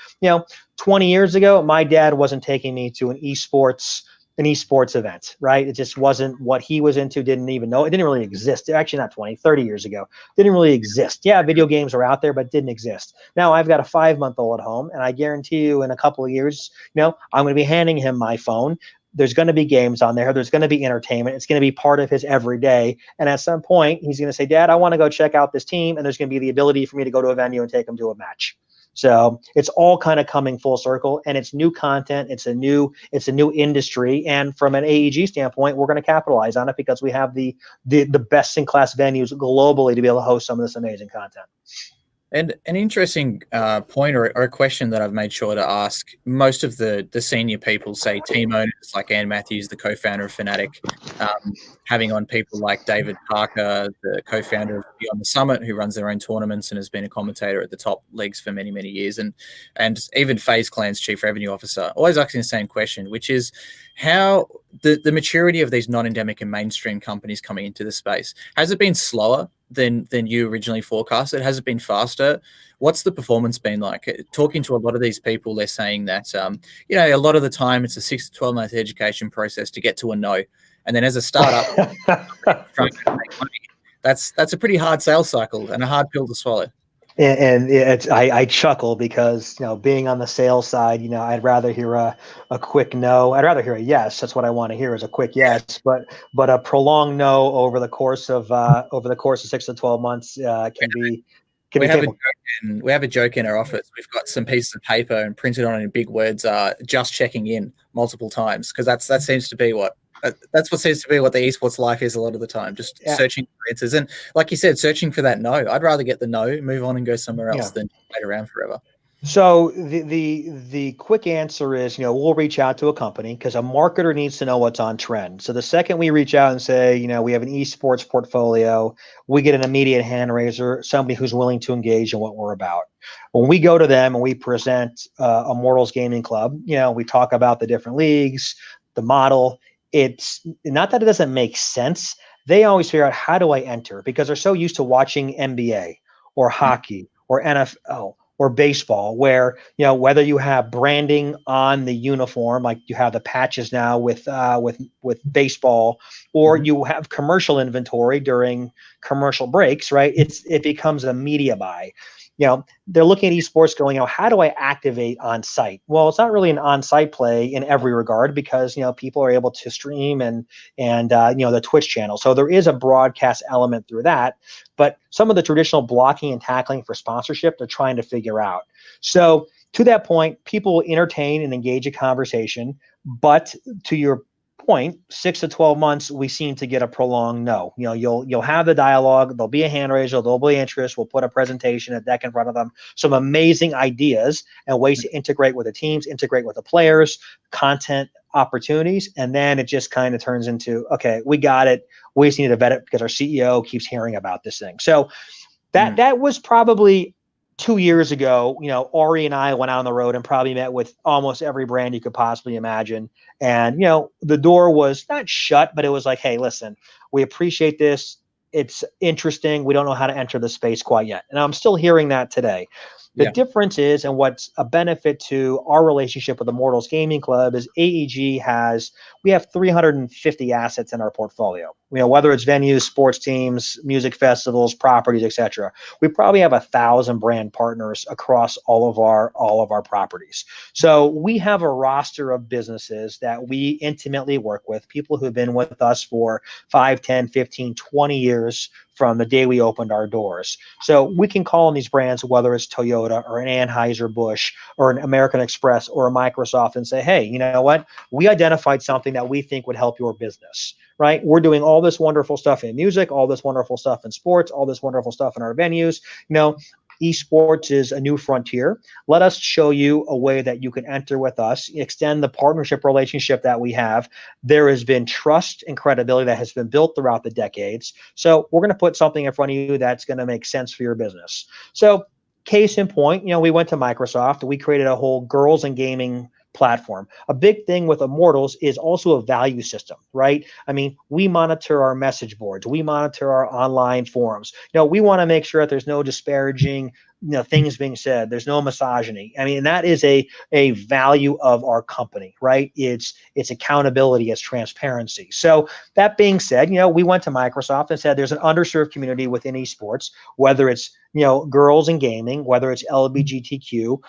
20 years ago, my dad wasn't taking me to an eSports event, right? It just wasn't what he was into, didn't even know. It didn't really exist. Actually, not 20, 30 years ago. Didn't really exist. Yeah, video games are out there, but didn't exist. Now I've got a 5-month-old at home, and I guarantee you in a couple of years, I'm going to be handing him my phone. There's going to be games on there. There's going to be entertainment. It's going to be part of his everyday. And at some point, he's going to say, Dad, I want to go check out this team. And there's going to be the ability for me to go to a venue and take him to a match. So it's all kind of coming full circle, and it's new content. It's a new industry. And from an AEG standpoint, we're going to capitalize on it because we have the best in class venues globally to be able to host some of this amazing content. And an interesting point or a question that I've made sure to ask most of the senior people, say team owners like Ann Matthews, the co-founder of Fnatic, having on people like David Parker, the co-founder of Beyond the Summit, who runs their own tournaments and has been a commentator at the top leagues for many, many years, and even FaZe Clan's chief revenue officer, always asking the same question, which is how the maturity of these non-endemic and mainstream companies coming into the space, has it been slower than you originally forecasted? Has it been faster? What's the performance been like? Talking to a lot of these people, they're saying that a lot of the time it's a 6 to 12 month education process to get to a no, and then as a startup trying to make money, that's a pretty hard sales cycle and a hard pill to swallow. And I chuckle because, being on the sales side, I'd rather hear a quick no. I'd rather hear a yes. That's what I want to hear is a quick yes. But a prolonged no over the course of 6 to 12 months can be painful. We have a joke in our office. We've got some pieces of paper and printed on it in big words, just checking in multiple times, because that seems to be what the esports life is a lot of the time, just searching for answers. And like you said, searching for that no. I'd rather get the no, move on and go somewhere else than wait around forever. So the quick answer is, we'll reach out to a company because a marketer needs to know what's on trend. So the second we reach out and say, we have an esports portfolio, we get an immediate hand raiser, somebody who's willing to engage in what we're about. When we go to them and we present Immortals Gaming Club, we talk about the different leagues, the model. It's not that it doesn't make sense. They always figure out, how do I enter? Because they're so used to watching NBA or hockey or NFL or baseball, where, whether you have branding on the uniform, like you have the patches now with baseball, or you have commercial inventory during commercial breaks, right? It becomes a media buy. They're looking at esports going, how do I activate on site? Well, it's not really an on-site play in every regard because, people are able to stream and the Twitch channel. So there is a broadcast element through that, but some of the traditional blocking and tackling for sponsorship, they're trying to figure out. So to that point, people will entertain and engage a conversation, but to your point, 6 to 12 months, we seem to get a prolonged no. You'll have the dialogue, there'll be a hand raise, there'll be interest, we'll put a presentation, a deck in front of them, some amazing ideas and ways to integrate with the teams, integrate with the players, content opportunities, and then it just kind of turns into, okay, we got it, we just need to vet it because our CEO keeps hearing about this thing. So that was probably 2 years ago. Ari and I went out on the road and probably met with almost every brand you could possibly imagine. And, the door was not shut, but it was like, hey, listen, we appreciate this. It's interesting. We don't know how to enter the space quite yet. And I'm still hearing that today. The difference is, and what's a benefit to our relationship with Immortals Gaming Club is we have 350 assets in our portfolio. Whether it's venues, sports teams, music festivals, properties, etc. We probably have 1,000 brand partners across all of our properties. So we have a roster of businesses that we intimately work with, people who've been with us for 5, 10, 15, 20 years from the day we opened our doors. So we can call on these brands, whether it's Toyota or an Anheuser-Busch or an American Express or a Microsoft, and say, hey, you know what? We identified something that we think would help your business, right? We're doing all this wonderful stuff in music, all this wonderful stuff in sports, all this wonderful stuff in our venues. Esports is a new frontier. Let us show you a way that you can enter with us, extend the partnership relationship that we have. There has been trust and credibility that has been built throughout the decades. So we're going to put something in front of you that's going to make sense for your business. So case in point, we went to Microsoft. We created a whole girls and gaming platform. A big thing with Immortals is also a value system, right? I mean, we monitor our message boards, we monitor our online forums. We want to make sure that there's no disparaging things being said, there's no misogyny. I mean, that is a value of our company, right? It's accountability, it's transparency. So that being said, we went to Microsoft and said there's an underserved community within esports, whether it's girls in gaming, whether it's LGBTQ,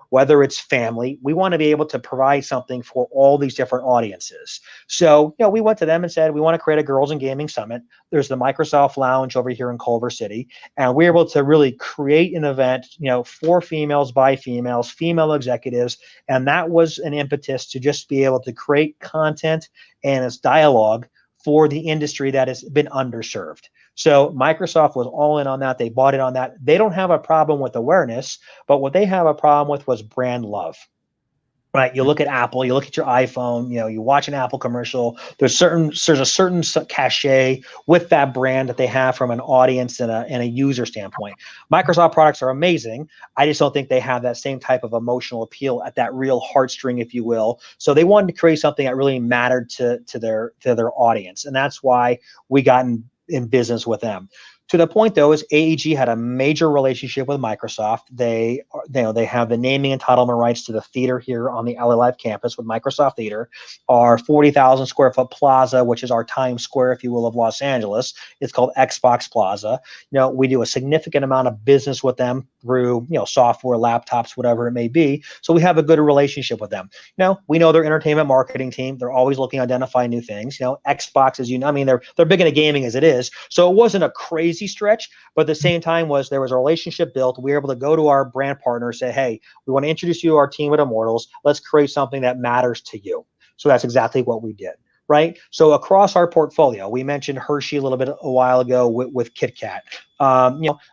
whether it's family. We want to be able to provide something for all these different audiences. So, we went to them and said, we want to create a girls in gaming summit. There's the Microsoft Lounge over here in Culver City. And we're able to really create an event, for females, by females, female executives. And that was an impetus to just be able to create content and its dialogue for the industry that has been underserved. So Microsoft was all in on that. They bought it on that. They don't have a problem with awareness, but what they have a problem with was brand love. Right? You look at Apple, you look at your iPhone, you watch an Apple commercial. There's a certain cachet with that brand that they have from an audience and a user standpoint. Microsoft products are amazing. I just don't think they have that same type of emotional appeal at that real heartstring, if you will. So they wanted to create something that really mattered to their audience, and that's why we got in business with them. To the point, though, is AEG had a major relationship with Microsoft. They have the naming entitlement rights to the theater here on the LA Live campus with Microsoft Theater. Our 40,000 square foot plaza, which is our Times Square, if you will, of Los Angeles, it's called Xbox Plaza. We do a significant amount of business with them through software, laptops, whatever it may be. So we have a good relationship with them. We know their entertainment marketing team. They're always looking to identify new things. Xbox, as I mean, they're big into gaming as it is. So it wasn't a crazy stretch, but at the same time there was a relationship built. We were able to go to our brand partner and say, hey, we want to introduce you to our team at Immortals. Let's create something that matters to you. So that's exactly what we did. Right? So across our portfolio, we mentioned Hershey a while ago with Kit Kat.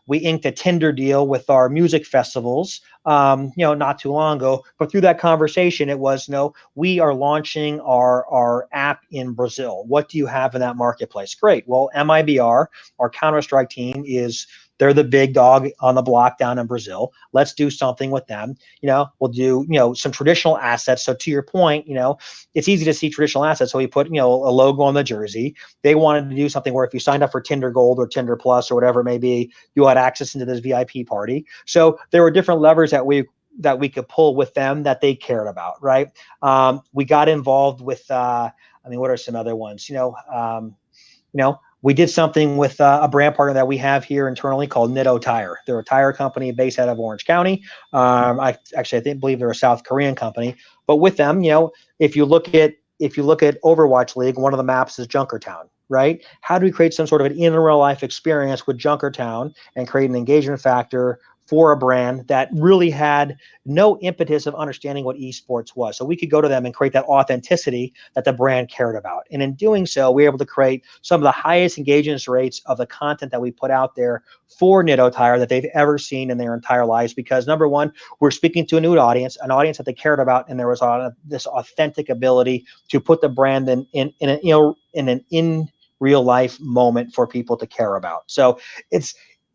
We inked a Tinder deal with our music festivals, not too long ago. But through that conversation, it was, we are launching our app in Brazil. What do you have in that marketplace? Great. Well, MIBR, our Counter-Strike team, they're the big dog on the block down in Brazil. Let's do something with them. We'll do, some traditional assets. So to your point, it's easy to see traditional assets. So we put, a logo on the jersey. They wanted to do something where if you signed up for Tinder Gold or Tinder Plus or whatever it may be, you had access into this VIP party. So there were different levers that we could pull with them that they cared about, right? We got involved with, what are some other ones? We did something with a brand partner that we have here internally called Nitto Tire. They're a tire company based out of Orange County. I believe they're a South Korean company. But with them, if you look at Overwatch League, one of the maps is Junkertown, right? How do we create some sort of an in real life experience with Junkertown and create an engagement factor for a brand that really had no impetus of understanding what esports was. So we could go to them and create that authenticity that the brand cared about. And in doing so, we were able to create some of the highest engagement rates of the content that we put out there for Nitto Tire that they've ever seen in their entire lives. Because number one, we're speaking to a new audience, an audience that they cared about, and there was this authentic ability to put the brand in an real life moment for people to care about. So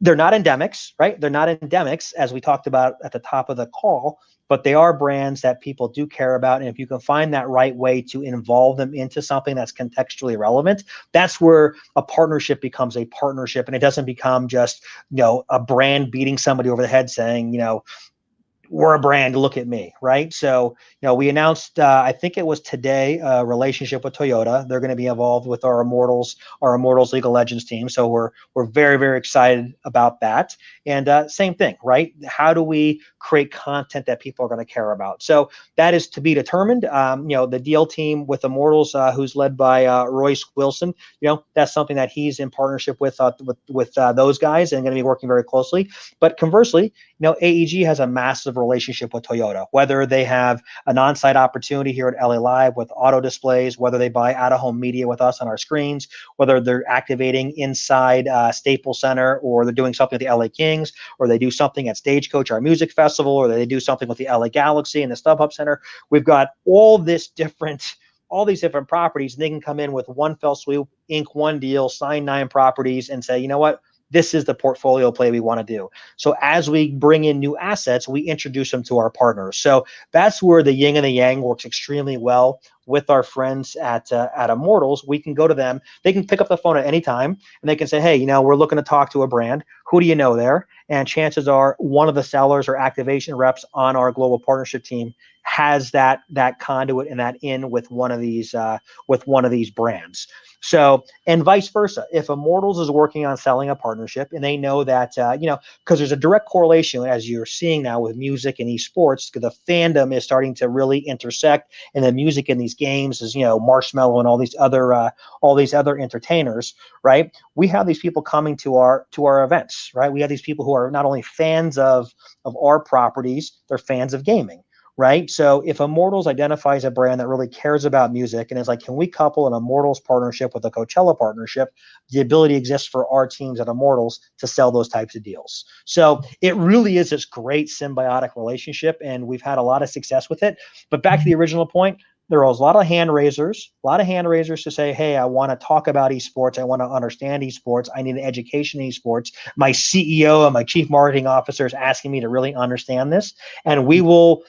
they're not endemics, right? They're not endemics, as we talked about at the top of the call, but they are brands that people do care about. And if you can find that right way to involve them into something that's contextually relevant, that's where a partnership becomes a partnership. And it doesn't become just, a brand beating somebody over the head saying, we're a brand, look at me, right? So, we announced, I think it was today, a relationship with Toyota. They're going to be involved with our Immortals League of Legends team. So we're very, very excited about that. And same thing, right? How do we create content that people are going to care about? So that is to be determined. The deal team with Immortals, who's led by Royce Wilson, that's something that he's in partnership with those guys and going to be working very closely. But conversely, AEG has a massive relationship with Toyota, whether they have an on-site opportunity here at LA Live with auto displays, whether they buy out-of-home media with us on our screens, whether they're activating inside Staples Center, or they're doing something with the LA Kings, or they do something at Stagecoach, our music festival, or they do something with the LA Galaxy and the StubHub Center. We've got all these different properties, and they can come in with one fell swoop, ink one deal, sign 9 properties, and say, you know what? This is the portfolio play we want to do. So as we bring in new assets, we introduce them to our partners. So that's where the yin and the yang works extremely well with our friends at Immortals. We can go to them. They can pick up the phone at any time, and they can say, hey, we're looking to talk to a brand. Who do you know there? And chances are one of the sellers or activation reps on our global partnership team has that conduit and that in with one of these brands. So, and vice versa. If Immortals is working on selling a partnership and they know that, because there's a direct correlation, as you're seeing now with music and esports, because the fandom is starting to really intersect, and the music in these games is, Marshmello and all these other entertainers, right? We have these people coming to our events, right? We have these people who are not only fans of our properties, they're fans of gaming. Right. So if Immortals identifies a brand that really cares about music and is like, can we couple an Immortals partnership with a Coachella partnership? The ability exists for our teams at Immortals to sell those types of deals. So it really is this great symbiotic relationship, and we've had a lot of success with it. But back to the original point, there was a lot of hand raisers to say, hey, I want to talk about esports. I want to understand esports. I need an education in esports. My CEO and my chief marketing officer is asking me to really understand this. And we will,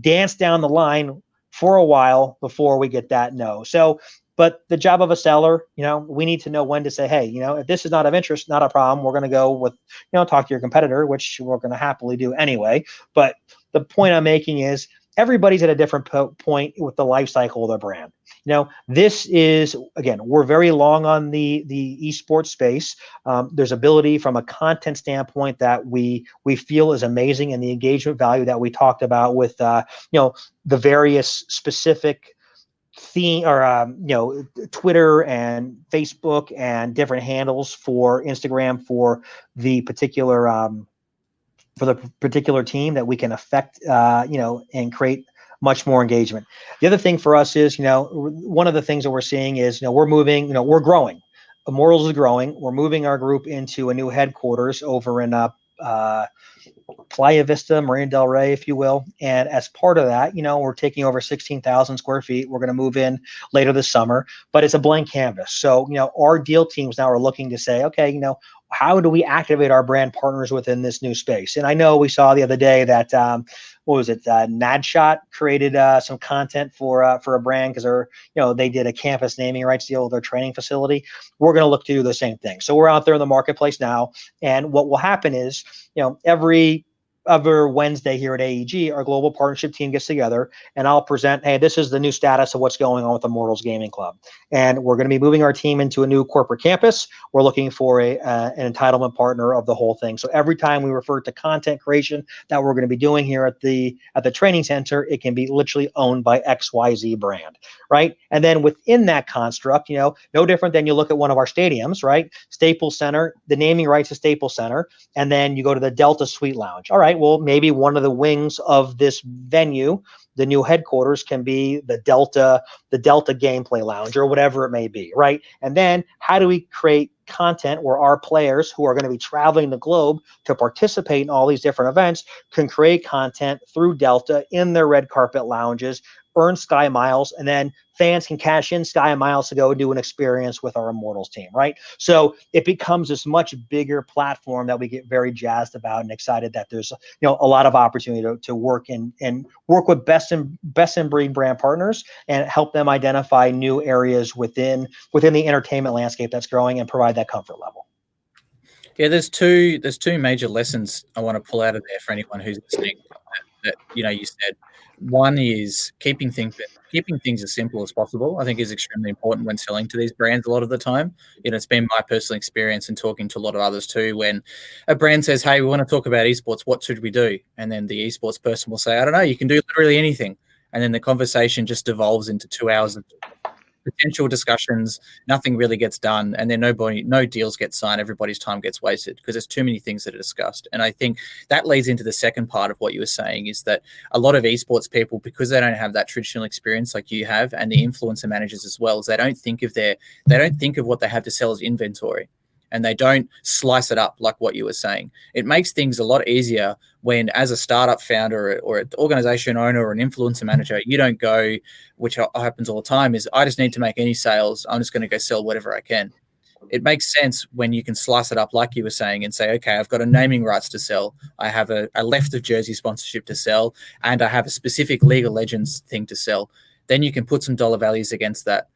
dance down the line for a while before we get that no. So, but the job of a seller, we need to know when to say, hey, if this is not of interest, not a problem. We're going to go with, talk to your competitor, which we're going to happily do anyway. But the point I'm making is, everybody's at a different point with the life cycle of their brand. This is, again, we're very long on the esports space. There's ability from a content standpoint that we feel is amazing, and the engagement value that we talked about with, the various specific theme or Twitter and Facebook and different handles for Instagram for the particular team that we can affect, and create much more engagement. The other thing for us is, one of the things that we're seeing is, we're moving, we're growing. Immortals is growing. We're moving our group into a new headquarters over in Playa Vista, Marina Del Rey, if you will. And as part of that, we're taking over 16,000 square feet. We're going to move in later this summer, but it's a blank canvas. So, our deal teams now are looking to say, okay, how do we activate our brand partners within this new space? And I know we saw the other day that, Nadshot created some content for a brand because they did a campus naming rights deal with their training facility. We're going to look to do the same thing. So we're out there in the marketplace now, and what will happen is, every Wednesday here at AEG, our global partnership team gets together and I'll present, hey, this is the new status of what's going on with Immortals Gaming Club. And we're going to be moving our team into a new corporate campus. We're looking for an entitlement partner of the whole thing. So every time we refer to content creation that we're going to be doing here at the training center, it can be literally owned by XYZ brand, right? And then within that construct, no different than you look at one of our stadiums, right? Staples Center, the naming rights to Staples Center, and then you go to the Delta Suite Lounge. All right, well, maybe one of the wings of this venue, the new headquarters, can be the Delta Gameplay Lounge or whatever it may be, right? And then how do we create content where our players who are going to be traveling the globe to participate in all these different events can create content through Delta in their red carpet lounges, earn Sky Miles, and then fans can cash in Sky Miles to go do an experience with our Immortals team, right? So it becomes this much bigger platform that we get very jazzed about and excited that there's a lot of opportunity to work and work with best in breed brand partners and help them identify new areas within the entertainment landscape that's growing and provide that comfort level. Yeah, there's two major lessons I want to pull out of there for anyone who's listening. That you said one is keeping things as simple as possible. I think is extremely important when selling to these brands. A lot of the time, it's been my personal experience and talking to a lot of others too. When a brand says, "Hey, we want to talk about esports. What should we do?" and then the esports person will say, "I don't know. You can do literally anything." And then the conversation just devolves into 2 hours of potential discussions, nothing really gets done, and then no deals get signed. Everybody's time gets wasted because there's too many things that are discussed. And I think that leads into the second part of what you were saying, is that a lot of esports people, because they don't have that traditional experience like you have, and the influencer managers as well, is they don't think of what they have to sell as inventory. And they don't slice it up like what you were saying. It makes things a lot easier when, as a startup founder or an organization owner or an influencer manager, you don't go, which happens all the time, is I just need to make any sales. I'm just going to go sell whatever I can. It makes sense when you can slice it up like you were saying and say, okay, I've got a naming rights to sell. I have a left of jersey sponsorship to sell, and I have a specific League of Legends thing to sell. Then you can put some dollar values against that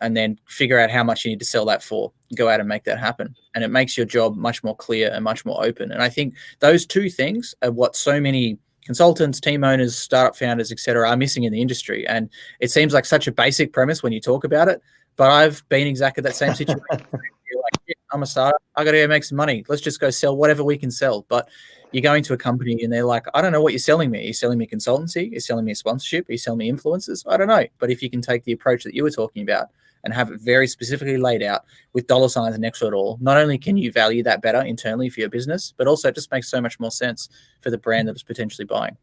and then figure out how much you need to sell that for, go out and make that happen. And it makes your job much more clear and much more open. And I think those two things are what so many consultants, team owners, startup founders, etc., are missing in the industry. And it seems like such a basic premise when you talk about it, but I've been exactly that same situation. You're like, yeah, I'm a startup. I got to go make some money. Let's just go sell whatever we can sell. But you're going to a company and they're like, I don't know what you're selling me. Are you selling me consultancy? Are you selling me a sponsorship? Are you selling me influencers? I don't know. But if you can take the approach that you were talking about and have it very specifically laid out with dollar signs next to it all, not only can you value that better internally for your business, but also it just makes so much more sense for the brand that was potentially buying.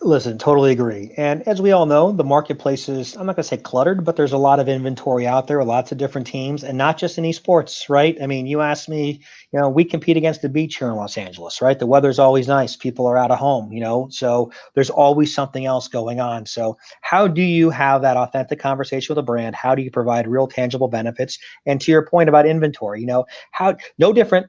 Listen, totally agree. And as we all know, the marketplace is, I'm not going to say cluttered, but there's a lot of inventory out there, lots of different teams, and not just in esports, right? I mean, you asked me, we compete against the beach here in Los Angeles, right? The weather's always nice. People are out of home, so there's always something else going on. So how do you have that authentic conversation with a brand? How do you provide real tangible benefits? And to your point about inventory, how no different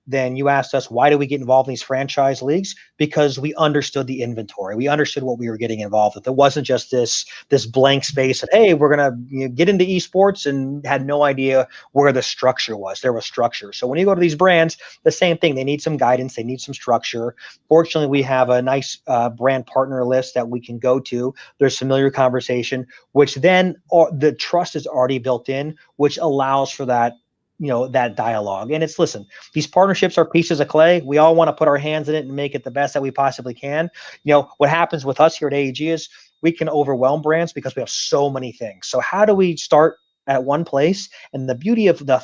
than you asked us, why do we get involved in these franchise leagues? Because we understood the inventory. We understood what we were getting involved with. It wasn't just this blank space of, hey, we're going to get into esports, and had no idea where the structure was. There was structure. So when you go to these brands, the same thing. They need some guidance. They need some structure. Fortunately, we have a nice brand partner list that we can go to. There's familiar conversation, which then the trust is already built in, which allows for that that dialogue. And listen, these partnerships are pieces of clay. We all want to put our hands in it and make it the best that we possibly can. What happens with us here at AEG is we can overwhelm brands because we have so many things. So how do we start at one place? And the beauty of the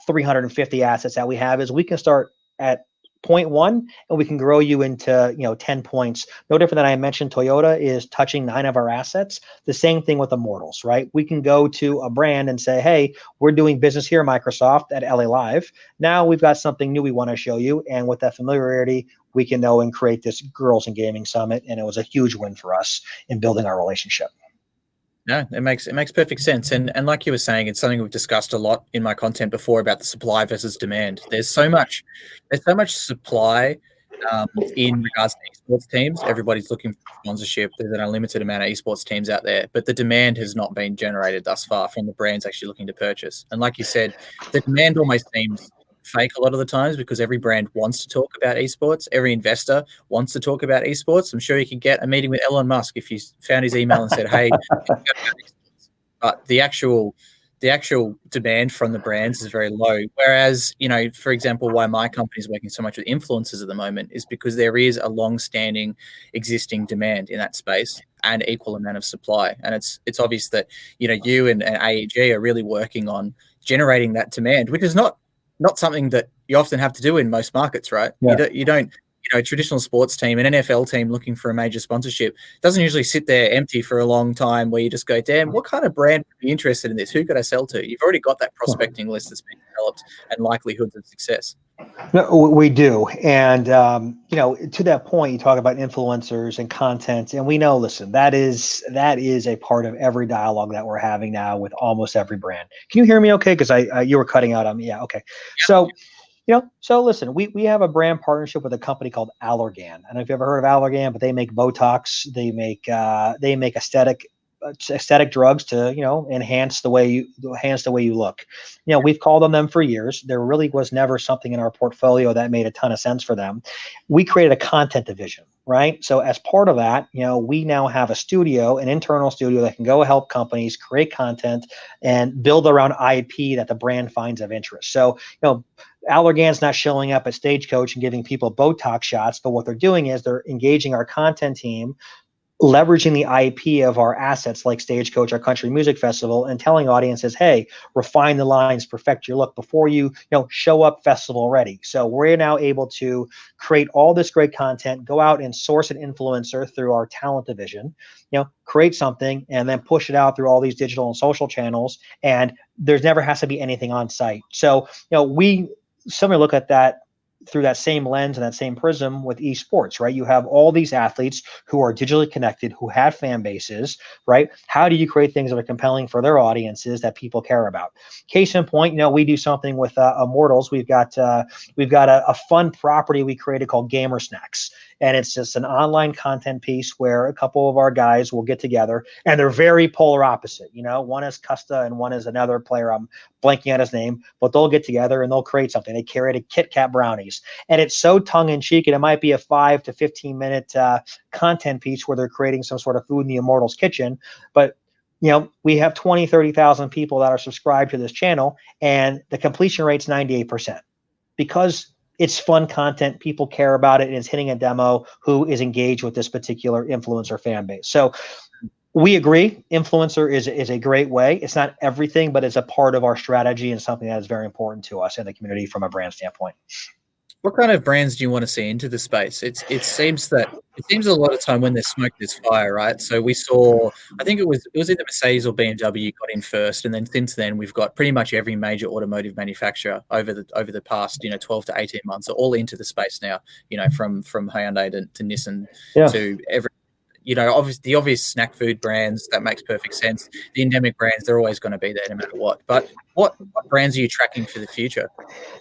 350 assets that we have is we can start at 0.1 and we can grow you into 10 points. No different than I mentioned, Toyota is touching 9 of our assets. The same thing with Immortals, right? We can go to a brand and say, hey, we're doing business here, Microsoft, at LA Live. Now we've got something new we want to show you. And with that familiarity, we can know and create this Girls in Gaming Summit. And it was a huge win for us in building our relationship. No, it makes perfect sense. And like you were saying, it's something we've discussed a lot in my content before about the supply versus demand. There's so much supply in regards to esports teams. Everybody's looking for sponsorship. There's an unlimited amount of esports teams out there, but the demand has not been generated thus far from the brands actually looking to purchase. And like you said, the demand almost seems fake a lot of the times because every brand wants to talk about esports. Every investor wants to talk about esports. I'm sure you could get a meeting with Elon Musk if you found his email and said, "Hey," but the actual demand from the brands is very low. Whereas, for example, why my company is working so much with influencers at the moment is because there is a long-standing existing demand in that space and equal amount of supply. And it's obvious that, you and AEG are really working on generating that demand, which is not something that you often have to do in most markets, right? Yeah. You don't a traditional sports team, an NFL team looking for a major sponsorship doesn't usually sit there empty for a long time where you just go, damn, what kind of brand would be interested in this? Who could I sell to? You've already got that prospecting list that's been developed and likelihoods of success. No, we do. And, to that point, you talk about influencers and content, and we know, listen, that is a part of every dialogue that we're having now with almost every brand. Can you hear me okay? Because you were cutting out on me. Yeah. Okay. So, so listen, we have a brand partnership with a company called Allergan. I don't know if you've ever heard of Allergan, but they make Botox. They make aesthetic drugs to enhance the way you look. We've called on them for years. There really was never something in our portfolio that made a ton of sense for them. We created a content division, right? So as part of that, we now have a studio, an internal studio that can go help companies create content and build around IP that the brand finds of interest. So Allergan's not showing up at Stagecoach and giving people Botox shots, but what they're doing is they're engaging our content team, leveraging the IP of our assets like Stagecoach, our country music festival, and telling audiences, hey, refine the lines, perfect your look before you show up festival ready. So we're now able to create all this great content, go out and source an influencer through our talent division, create something and then push it out through all these digital and social channels. And there's never has to be anything on site. So, somebody look at that through that same lens and that same prism with esports, right? You have all these athletes who are digitally connected, who have fan bases, right? How do you create things that are compelling for their audiences that people care about? Case in point, we do something with Immortals. We've got a fun property we created called Gamer Snacks. And it's just an online content piece where a couple of our guys will get together, and they're very polar opposite. One is Custa and one is another player. I'm blanking on his name, but they'll get together and they'll create something. They created Kit Kat brownies, and it's so tongue in cheek, and it might be a 5 to 15 minute content piece where they're creating some sort of food in the Immortals kitchen. But we have 20, 30,000 people that are subscribed to this channel, and the completion rate's 98% because it's fun content. People care about it, and it's hitting a demo who is engaged with this particular influencer fan base. So we agree, influencer is a great way. It's not everything, but it's a part of our strategy and something that is very important to us in the community from a brand standpoint. What kind of brands do you want to see into the space? It seems a lot of time when there's smoke, there's fire, right? So we saw, I think it was either Mercedes or BMW got in first, and then since then we've got pretty much every major automotive manufacturer over the past 12 to 18 months are all into the space now. From Hyundai to Nissan to every. Obviously the obvious snack food brands, that makes perfect sense. The endemic brands, they're always going to be there no matter what. But what brands are you tracking for the future?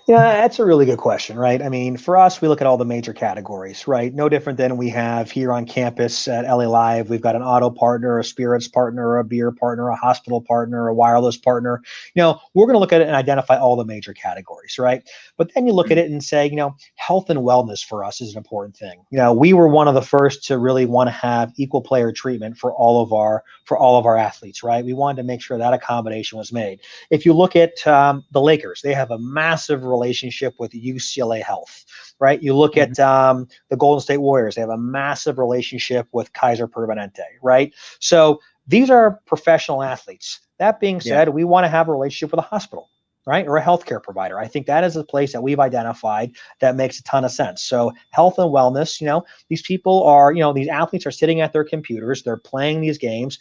Yeah, that's a really good question, right? I mean, for us, we look at all the major categories, right? No different than we have here on campus at LA Live. We've got an auto partner, a spirits partner, a beer partner, a hospital partner, a wireless partner. We're going to look at it and identify all the major categories, right? But then you look at it and say, health and wellness for us is an important thing. We were one of the first to really want to have equal player treatment for all of our athletes, right? We wanted to make sure that accommodation was made. If you look at the Lakers, they have a massive relationship with UCLA Health, right? You look at the Golden State Warriors, they have a massive relationship with Kaiser Permanente, right? So these are professional athletes. That being said, we want to have a relationship with a hospital, right? Or a healthcare provider. I think that is a place that we've identified that makes a ton of sense. So health and wellness, these people are, these athletes are sitting at their computers, they're playing these games.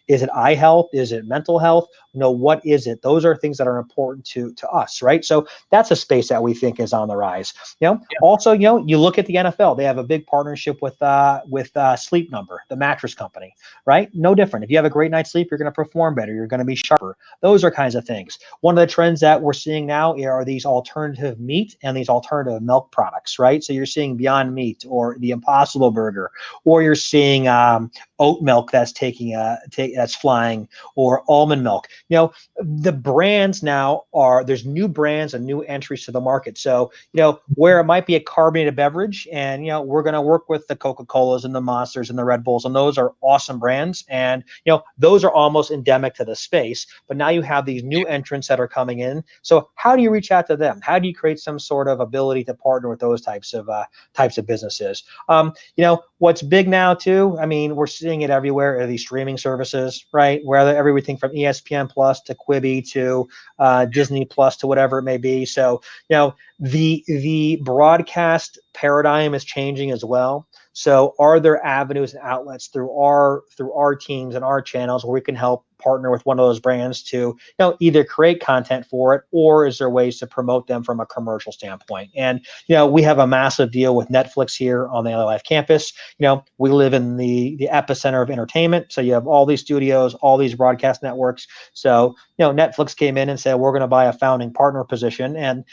Is it eye health? Is it mental health? What is it? Those are things that are important to us, right? So that's a space that we think is on the rise. Also, you look at the NFL, they have a big partnership with Sleep Number, the mattress company, right? No different. If you have a great night's sleep, you're going to perform better. You're going to be sharper. Those are kinds of things. One of the trends trends that we're seeing now are these alternative meat and these alternative milk products, right? So you're seeing Beyond Meat or the Impossible Burger, or you're seeing oat milk that's that's flying, or almond milk. The brands now there's new brands and new entries to the market. So, where it might be a carbonated beverage, and, we're going to work with the Coca-Colas and the Monsters and the Red Bulls, and those are awesome brands. And, those are almost endemic to the space. But now you have these new entrants that are coming in. So how do you reach out to them? How do you create some sort of ability to partner with those types of businesses? What's big now too, I mean, we're seeing it everywhere, are these streaming services, right? Where everything from ESPN Plus to Quibi to Disney Plus to whatever it may be. So, the broadcast paradigm is changing as well. So are there avenues and outlets through our teams and our channels where we can help partner with one of those brands to either create content for it, or is there ways to promote them from a commercial standpoint? And we have a massive deal with Netflix here on the LA Life campus. We live in the epicenter of entertainment, so you have all these studios, all these broadcast networks. So Netflix came in and said, we're going to buy a founding partner position, and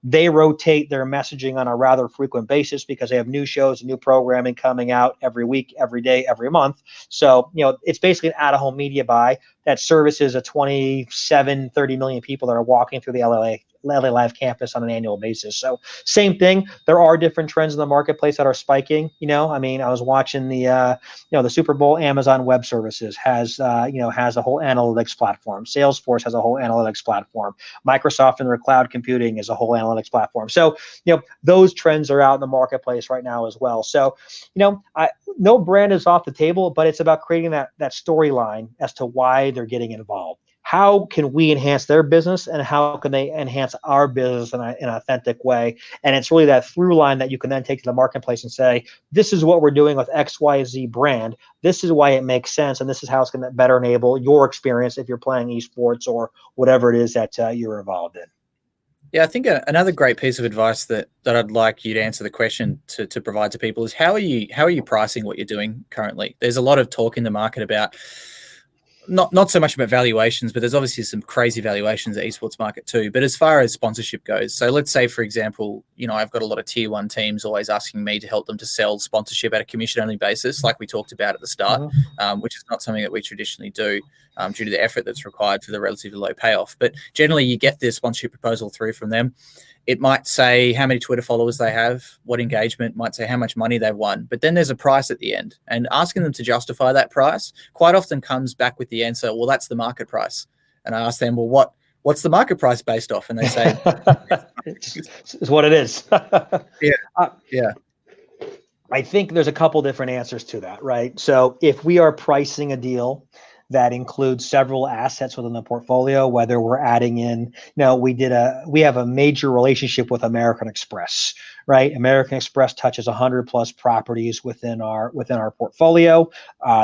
they rotate their messaging on a rather frequent basis because they have new shows and new programming coming out every week, every day, every month. So it's basically an out-of-home media buy that services a 30 million people that are walking through the LA Live campus on an annual basis. So same thing. There are different trends in the marketplace that are spiking. I mean, I was watching the Super Bowl. Amazon Web Services has a whole analytics platform. Salesforce has a whole analytics platform. Microsoft and their cloud computing is a whole analytics platform. So those trends are out in the marketplace right now as well. So no brand is off the table, but it's about creating that storyline as to why they're getting involved. How can we enhance their business, and how can they enhance our business in an authentic way? And it's really that through line that you can then take to the marketplace and say, this is what we're doing with XYZ brand. This is why it makes sense. And this is how it's going to better enable your experience if you're playing esports or whatever it is that you're involved in. Yeah, I think another great piece of advice that I'd like you to answer the question to provide to people is how are you pricing what you're doing currently? There's a lot of talk in the market about not so much about valuations, but there's obviously some crazy valuations at esports market too. But as far as sponsorship goes, so let's say, for example, I've got a lot of tier one teams always asking me to help them to sell sponsorship at a commission only basis, like we talked about at the start, which is not something that we traditionally do due to the effort that's required for the relatively low payoff. But generally, you get the sponsorship proposal through from them. It might say how many Twitter followers they have, what engagement, might say how much money they've won. But then there's a price at the end. And asking them to justify that price quite often comes back with the answer, well, that's the market price. And I ask them, well, what's the market price based off? And they say, it's what it is. Yeah. I think there's a couple different answers to that, right? So if we are pricing a deal that includes several assets within the portfolio, whether we're adding in, we have a major relationship with American Express, right? American Express touches 100 plus properties within our portfolio.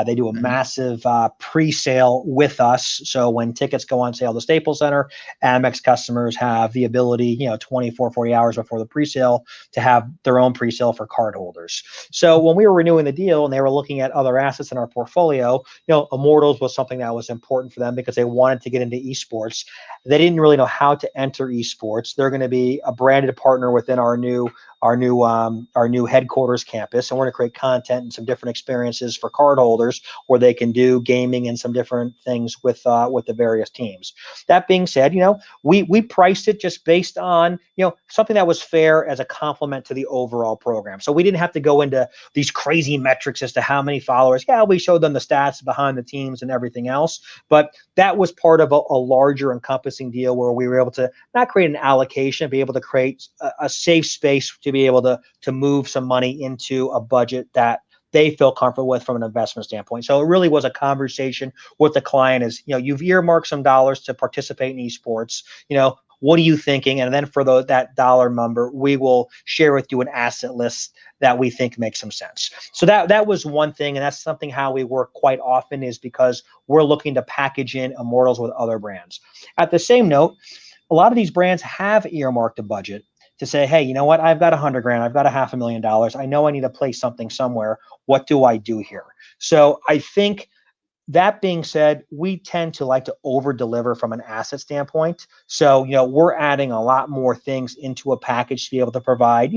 They do a massive pre-sale with us. So when tickets go on sale to Staples Center, Amex customers have the ability, 24, 40 hours before the pre-sale to have their own pre-sale for cardholders. So when we were renewing the deal and they were looking at other assets in our portfolio, Immortals was something that was important for them because they wanted to get into esports. They didn't really know how to enter esports. They're going to be a branded partner within our new headquarters campus, and we're going to create content and some different experiences for cardholders where they can do gaming and some different things with the various teams. That being said, we priced it just based on something that was fair as a complement to the overall program. So we didn't have to go into these crazy metrics as to how many followers. Yeah, we showed them the stats behind the teams and everything else, but that was part of a larger encompassing deal where we were able to not create an allocation, be able to create a safe space to be able to move some money into a budget that they feel comfortable with from an investment standpoint. So it really was a conversation with the client is, you've earmarked some dollars to participate in esports, what are you thinking? And then for that dollar number, we will share with you an asset list that we think makes some sense. So that was one thing. And that's something how we work quite often is because we're looking to package in Immortals with other brands. At the same note, a lot of these brands have earmarked a budget to say, hey, you know what? I've got $100,000. I've got $500,000. I know I need to place something somewhere. What do I do here? So I think That being said, we tend to like to over deliver from an asset standpoint. So, we're adding a lot more things into a package to be able to provide,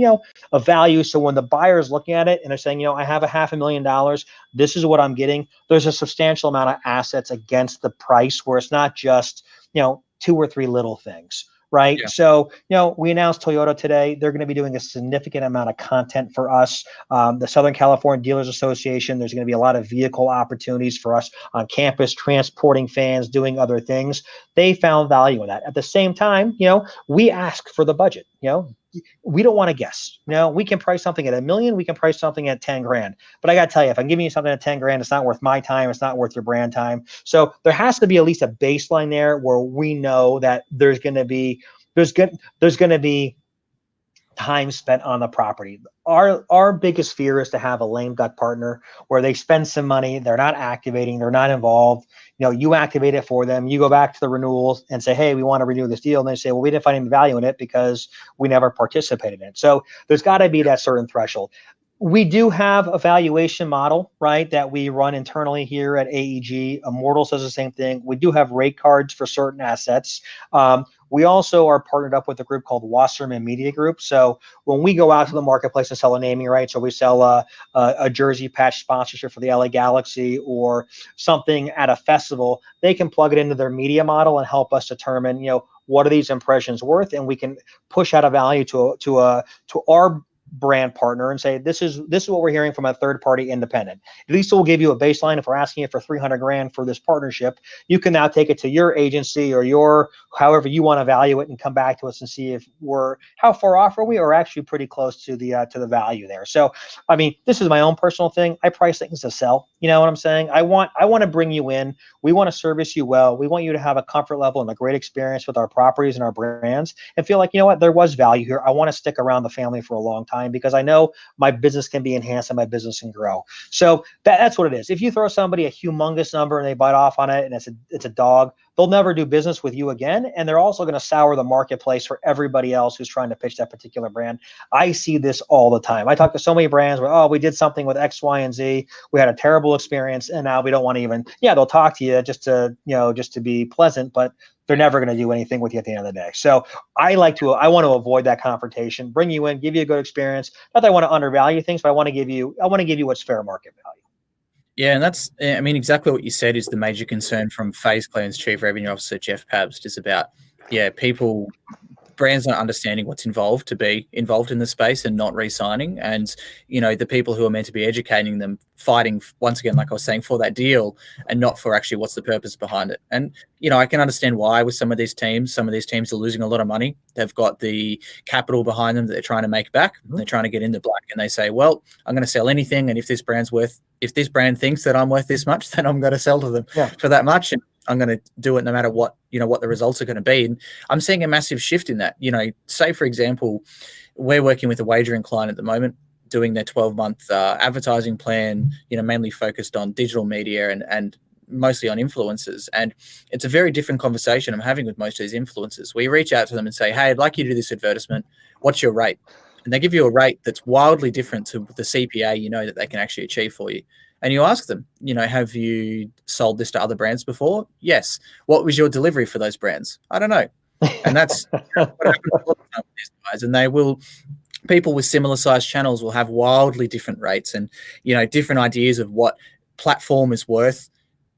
a value. So when the buyer is looking at it and they're saying, I have a $500,000, this is what I'm getting. There's a substantial amount of assets against the price where it's not just, two or three little things. Right. Yeah. So, we announced Toyota today. They're going to be doing a significant amount of content for us. The Southern California Dealers Association, there's going to be a lot of vehicle opportunities for us on campus, transporting fans, doing other things. They found value in that. At the same time, we ask for the budget. We don't want to guess. We can price something at $1 million. We can price something at 10 grand. But I got to tell you, if I'm giving you something at 10 grand, it's not worth my time. It's not worth your brand time. So there has to be at least a baseline there where we know that there's going to be time spent on the property. Our biggest fear is to have a lame duck partner where they spend some money, they're not activating, they're not involved. You activate it for them, you go back to the renewals and say, hey, we want to renew this deal. And they say, well, we didn't find any value in it because we never participated in it. So there's got to be that certain threshold. We do have a valuation model, right, that we run internally here at AEG. Immortals does the same thing. We do have rate cards for certain assets. We also are partnered up with a group called Wasserman Media Group. So when we go out to the marketplace and sell a naming right, so we sell a jersey patch sponsorship for the LA Galaxy or something at a festival, they can plug it into their media model and help us determine, what are these impressions worth, and we can push out a value to our brand partner and say, this is what we're hearing from a third party independent. At least it will give you a baseline. If we're asking it for 300 grand for this partnership, you can now take it to your agency or your however you want to value it and come back to us and see if how far off are we, or actually pretty close to the value there. So I mean, this is my own personal thing. I price things to sell. You know what I'm saying? I want to bring you in. We want to service you well. We want you to have a comfort level and a great experience with our properties and our brands and feel like, there was value here. I want to stick around the family for a long time because I know my business can be enhanced and my business can grow. So that's what it is. If you throw somebody a humongous number and they bite off on it and it's a dog, they'll never do business with you again. And they're also going to sour the marketplace for everybody else who's trying to pitch that particular brand. I see this all the time. I talk to so many brands where, we did something with X, Y, and Z. We had a terrible experience and now we don't want to even, they'll talk to you just to be pleasant, but they're never going to do anything with you at the end of the day. So I want to avoid that confrontation, bring you in, give you a good experience. Not that I want to undervalue things, but I want to give you what's fair market value. Yeah, and that's, exactly what you said is the major concern from FaZe Clan's Chief Revenue Officer, Jeff Pappas, is about, brands not understanding what's involved to be involved in the space and not re-signing. And, the people who are meant to be educating them fighting, once again, like I was saying, for that deal and not for actually what's the purpose behind it. And, I can understand why with some of these teams are losing a lot of money. They've got the capital behind them that they're trying to make back. Mm-hmm. They're trying to get into black and they say, well, I'm going to sell anything. And if this brand thinks that I'm worth this much, then I'm going to sell to them for that much. And I'm going to do it no matter what, what the results are going to be. And I'm seeing a massive shift in that. Say, for example, we're working with a wagering client at the moment, doing their 12-month advertising plan, mainly focused on digital media and mostly on influencers. And it's a very different conversation I'm having with most of these influencers. We reach out to them and say, hey, I'd like you to do this advertisement. What's your rate? And they give you a rate that's wildly different to the CPA, that they can actually achieve for you. And you ask them, have you sold this to other brands before? Yes. What was your delivery for those brands? I don't know. And that's what happens a lot of time with these guys. And people with similar sized channels will have wildly different rates and, different ideas of what platform is worth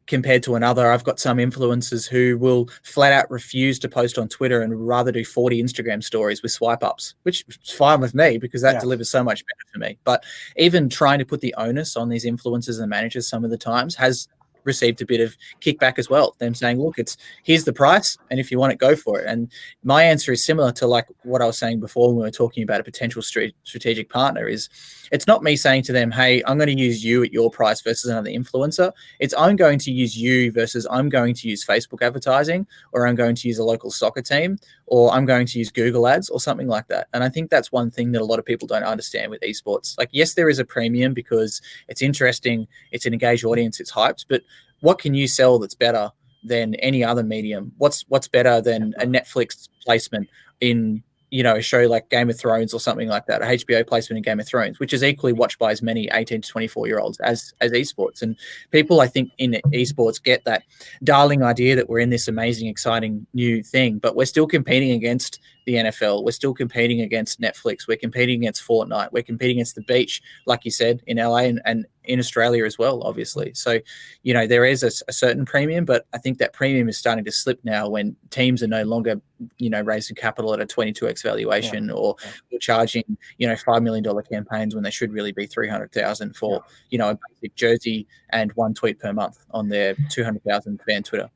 compared to another. I've got some influencers who will flat out refuse to post on Twitter and would rather do 40 Instagram stories with swipe ups, which is fine with me because that delivers so much better for me. But even trying to put the onus on these influencers and managers some of the times has received a bit of kickback as well. Them saying, look, here's the price. And if you want it, go for it. And my answer is similar to like what I was saying before when we were talking about a potential strategic partner is it's not me saying to them, hey, I'm going to use you at your price versus another influencer. It's I'm going to use you versus I'm going to use Facebook advertising, or I'm going to use a local soccer team, or I'm going to use Google ads or something like that. And I think that's one thing that a lot of people don't understand with esports. Like, yes, there is a premium because it's interesting, it's an engaged audience, it's hyped, but what can you sell that's better than any other medium? What's better than a Netflix placement in a show like Game of Thrones or something like that, a HBO placement in Game of Thrones, which is equally watched by as many 18 to 24-year-olds as esports. And people, I think, in esports get that darling idea that we're in this amazing, exciting new thing, but we're still competing against the NFL. We're still competing against Netflix. We're competing against Fortnite. We're competing against the beach, like you said, in LA and in Australia as well, obviously. So, there is a certain premium, but I think that premium is starting to slip now when teams are no longer, raising capital at a 22x valuation or charging, $5 million campaigns when they should really be 300,000 for, a basic jersey and one tweet per month on their 200,000 fan Twitter.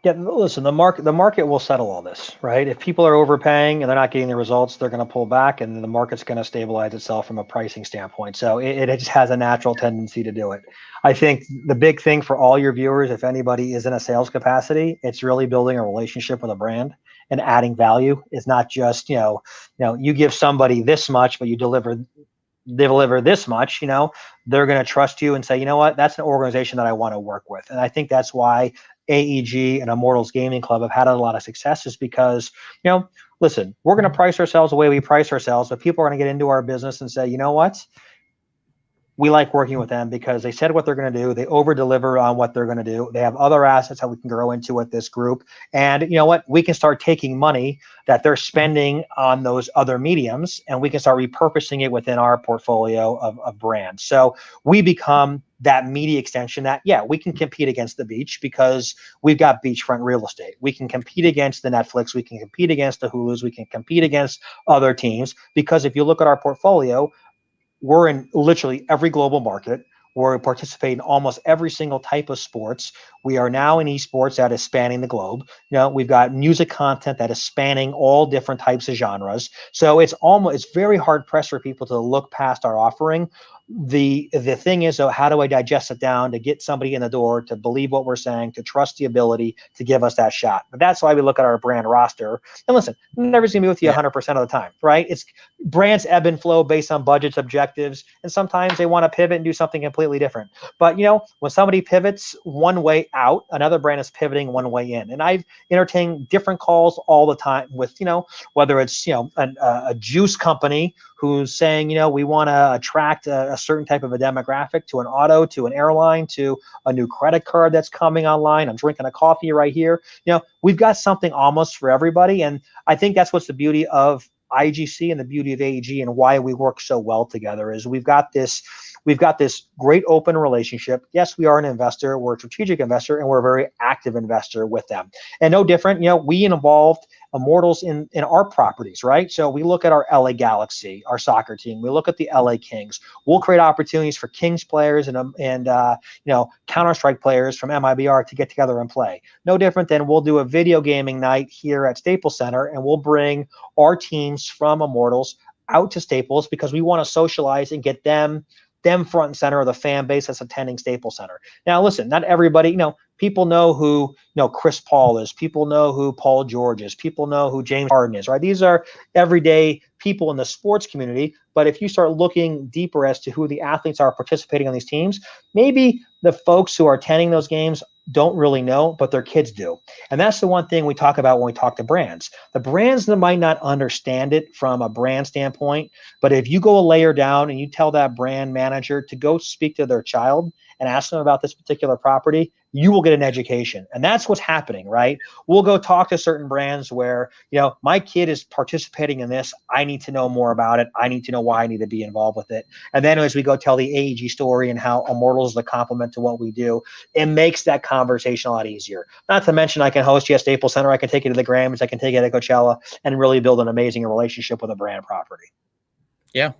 Yeah, listen, the market will settle all this, right? If people are overpaying and they're not getting the results, they're going to pull back, and the market's going to stabilize itself from a pricing standpoint. So it just has a natural tendency to do it. I think the big thing for all your viewers, if anybody is in a sales capacity, it's really building a relationship with a brand and adding value. Is not just, you give somebody this much, but you deliver this much, they're going to trust you and say, what, that's an organization that I want to work with. And I think that's why AEG and Immortals Gaming Club have had a lot of success, is because, listen, we're going to price ourselves the way we price ourselves, but people are going to get into our business and say, what? We like working with them because they said what they're going to do. They over deliver on what they're going to do. They have other assets that we can grow into with this group. And you know what? We can start taking money that they're spending on those other mediums, and we can start repurposing it within our portfolio of brands. So we become that media extension that, we can compete against the beach because we've got beachfront real estate. We can compete against the Netflix. We can compete against the Hulus. We can compete against other teams, because if you look at our portfolio, we're in literally every global market. We're participating in almost every single type of sports. We are now in esports that is spanning the globe. We've got music content that is spanning all different types of genres. So it's very hard pressed for people to look past our offering. The thing is, though, how do I digest it down to get somebody in the door to believe what we're saying, to trust the ability to give us that shot? But that's why we look at our brand roster. And listen, never going to be with you 100% of the time, right? It's brands ebb and flow based on budgets, objectives, and sometimes they want to pivot and do something completely different. But when somebody pivots one way out, another brand is pivoting one way in. And I've entertained different calls all the time with, whether it's a juice company who's saying, we want to attract a certain type of a demographic, to an auto, to an airline, to a new credit card that's coming online. I'm drinking a coffee right here. We've got something almost for everybody. And I think that's what's the beauty of IGC and the beauty of AEG and why we work so well together, is we've got this great open relationship. Yes, we are an investor, we're a strategic investor, and we're a very active investor with them. And no different, we involved Immortals in our properties, right? So we look at our LA Galaxy, our soccer team. We look at the LA Kings. We'll create opportunities for Kings players and Counter-Strike players from MIBR to get together and play. No different than we'll do a video gaming night here at Staples Center, and we'll bring our teams from Immortals out to Staples because we want to socialize and get them front and center of the fan base that's attending Staples Center. Now, listen, not everybody, people know who, Chris Paul is. People know who Paul George is. People know who James Harden is, right? These are everyday people in the sports community. But if you start looking deeper as to who the athletes are participating on these teams, maybe the folks who are attending those games don't really know, but their kids do. And that's the one thing we talk about when we talk to brands. The brands that might not understand it from a brand standpoint, but if you go a layer down and you tell that brand manager to go speak to their child and ask them about this particular property, you will get an education. And that's what's happening, right? We'll go talk to certain brands where, my kid is participating in this. I need to know more about it. I need to know why I need to be involved with it. And then as we go tell the AEG story and how Immortals is a complement to what we do, it makes that conversation a lot easier. Not to mention I can host you at Staples Center. I can take you to the Grammys. I can take you to Coachella and really build an amazing relationship with a brand property. Yeah.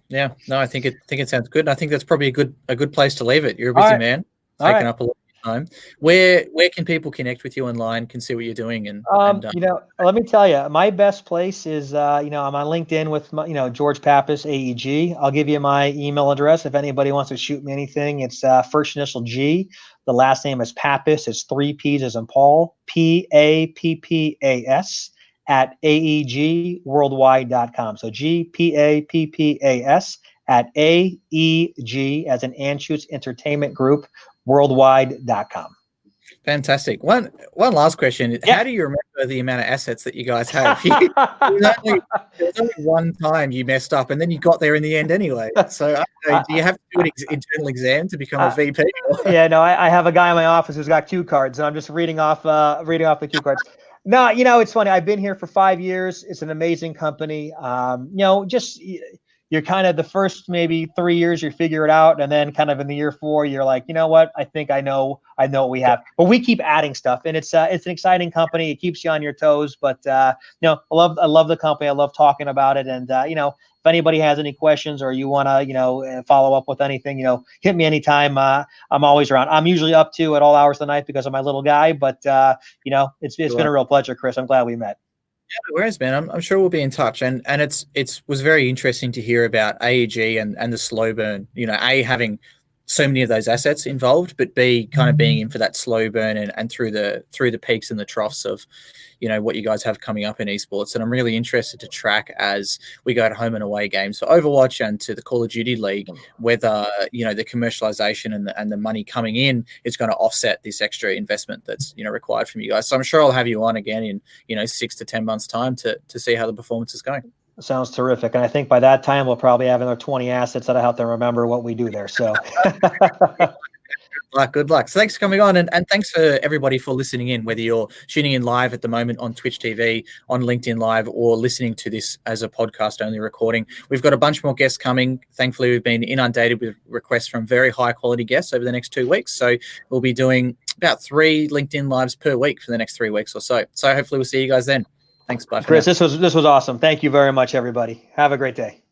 No, I think it sounds good. And I think that's probably a good place to leave it. You're a busy man, taking up a lot of time. Where can people connect with you online, can see what you're doing? And let me tell you, my best place is, I'm on LinkedIn with my, George Pappas, AEG. I'll give you my email address if anybody wants to shoot me anything. It's first initial G. The last name is Pappas. It's 3 P's as in Paul, PAPPAS at aegworldwide.com. So GPAPPAS at AEG as an Anschutz Entertainment Group worldwide.com. Fantastic. One last question. Yeah. How do you remember the amount of assets that you guys have? There was only one time you messed up, and then you got there in the end anyway. So I don't know, do you have to do an internal exam to become a VP? Yeah, no, I have a guy in my office who's got cue cards, and I'm just reading off the cue cards. No, it's funny. I've been here for 5 years. It's an amazing company. Just you're kind of the first maybe 3 years you figure it out, and then kind of in the year 4 you're like, you know what? I think I know what we have. But we keep adding stuff, and it's an exciting company. It keeps you on your toes. But I love the company. I love talking about it, and if anybody has any questions or you want to follow up with anything, hit me anytime. I'm always around. I'm usually up to at all hours of the night because of my little guy. But it's been a real pleasure, Chris. I'm glad we met. Yeah, whereas, man, I'm sure we'll be in touch, and it was very interesting to hear about AEG and the slow burn. A, having so many of those assets involved, but B, kind of being in for that slow burn and through the peaks and the troughs of what you guys have coming up in esports. And I'm really interested to track as we go to home and away games for Overwatch and to the Call of Duty League, whether the commercialization and the money coming in is going to offset this extra investment that's required from you guys. So I'm sure I'll have you on again in 6 to 10 months time to see how the performance is going. Sounds terrific. And I think by that time, we'll probably have another 20 assets that I have to remember what we do there. So Good luck. So thanks for coming on, and thanks for everybody for listening in, whether you're tuning in live at the moment on Twitch TV, on LinkedIn Live, or listening to this as a podcast only recording. We've got a bunch more guests coming. Thankfully, we've been inundated with requests from very high quality guests over the next 2 weeks. So we'll be doing about 3 LinkedIn Lives per week for the next 3 weeks or so. So hopefully we'll see you guys then. Thanks, bye. Chris, this was awesome. Thank you very much, everybody. Have a great day.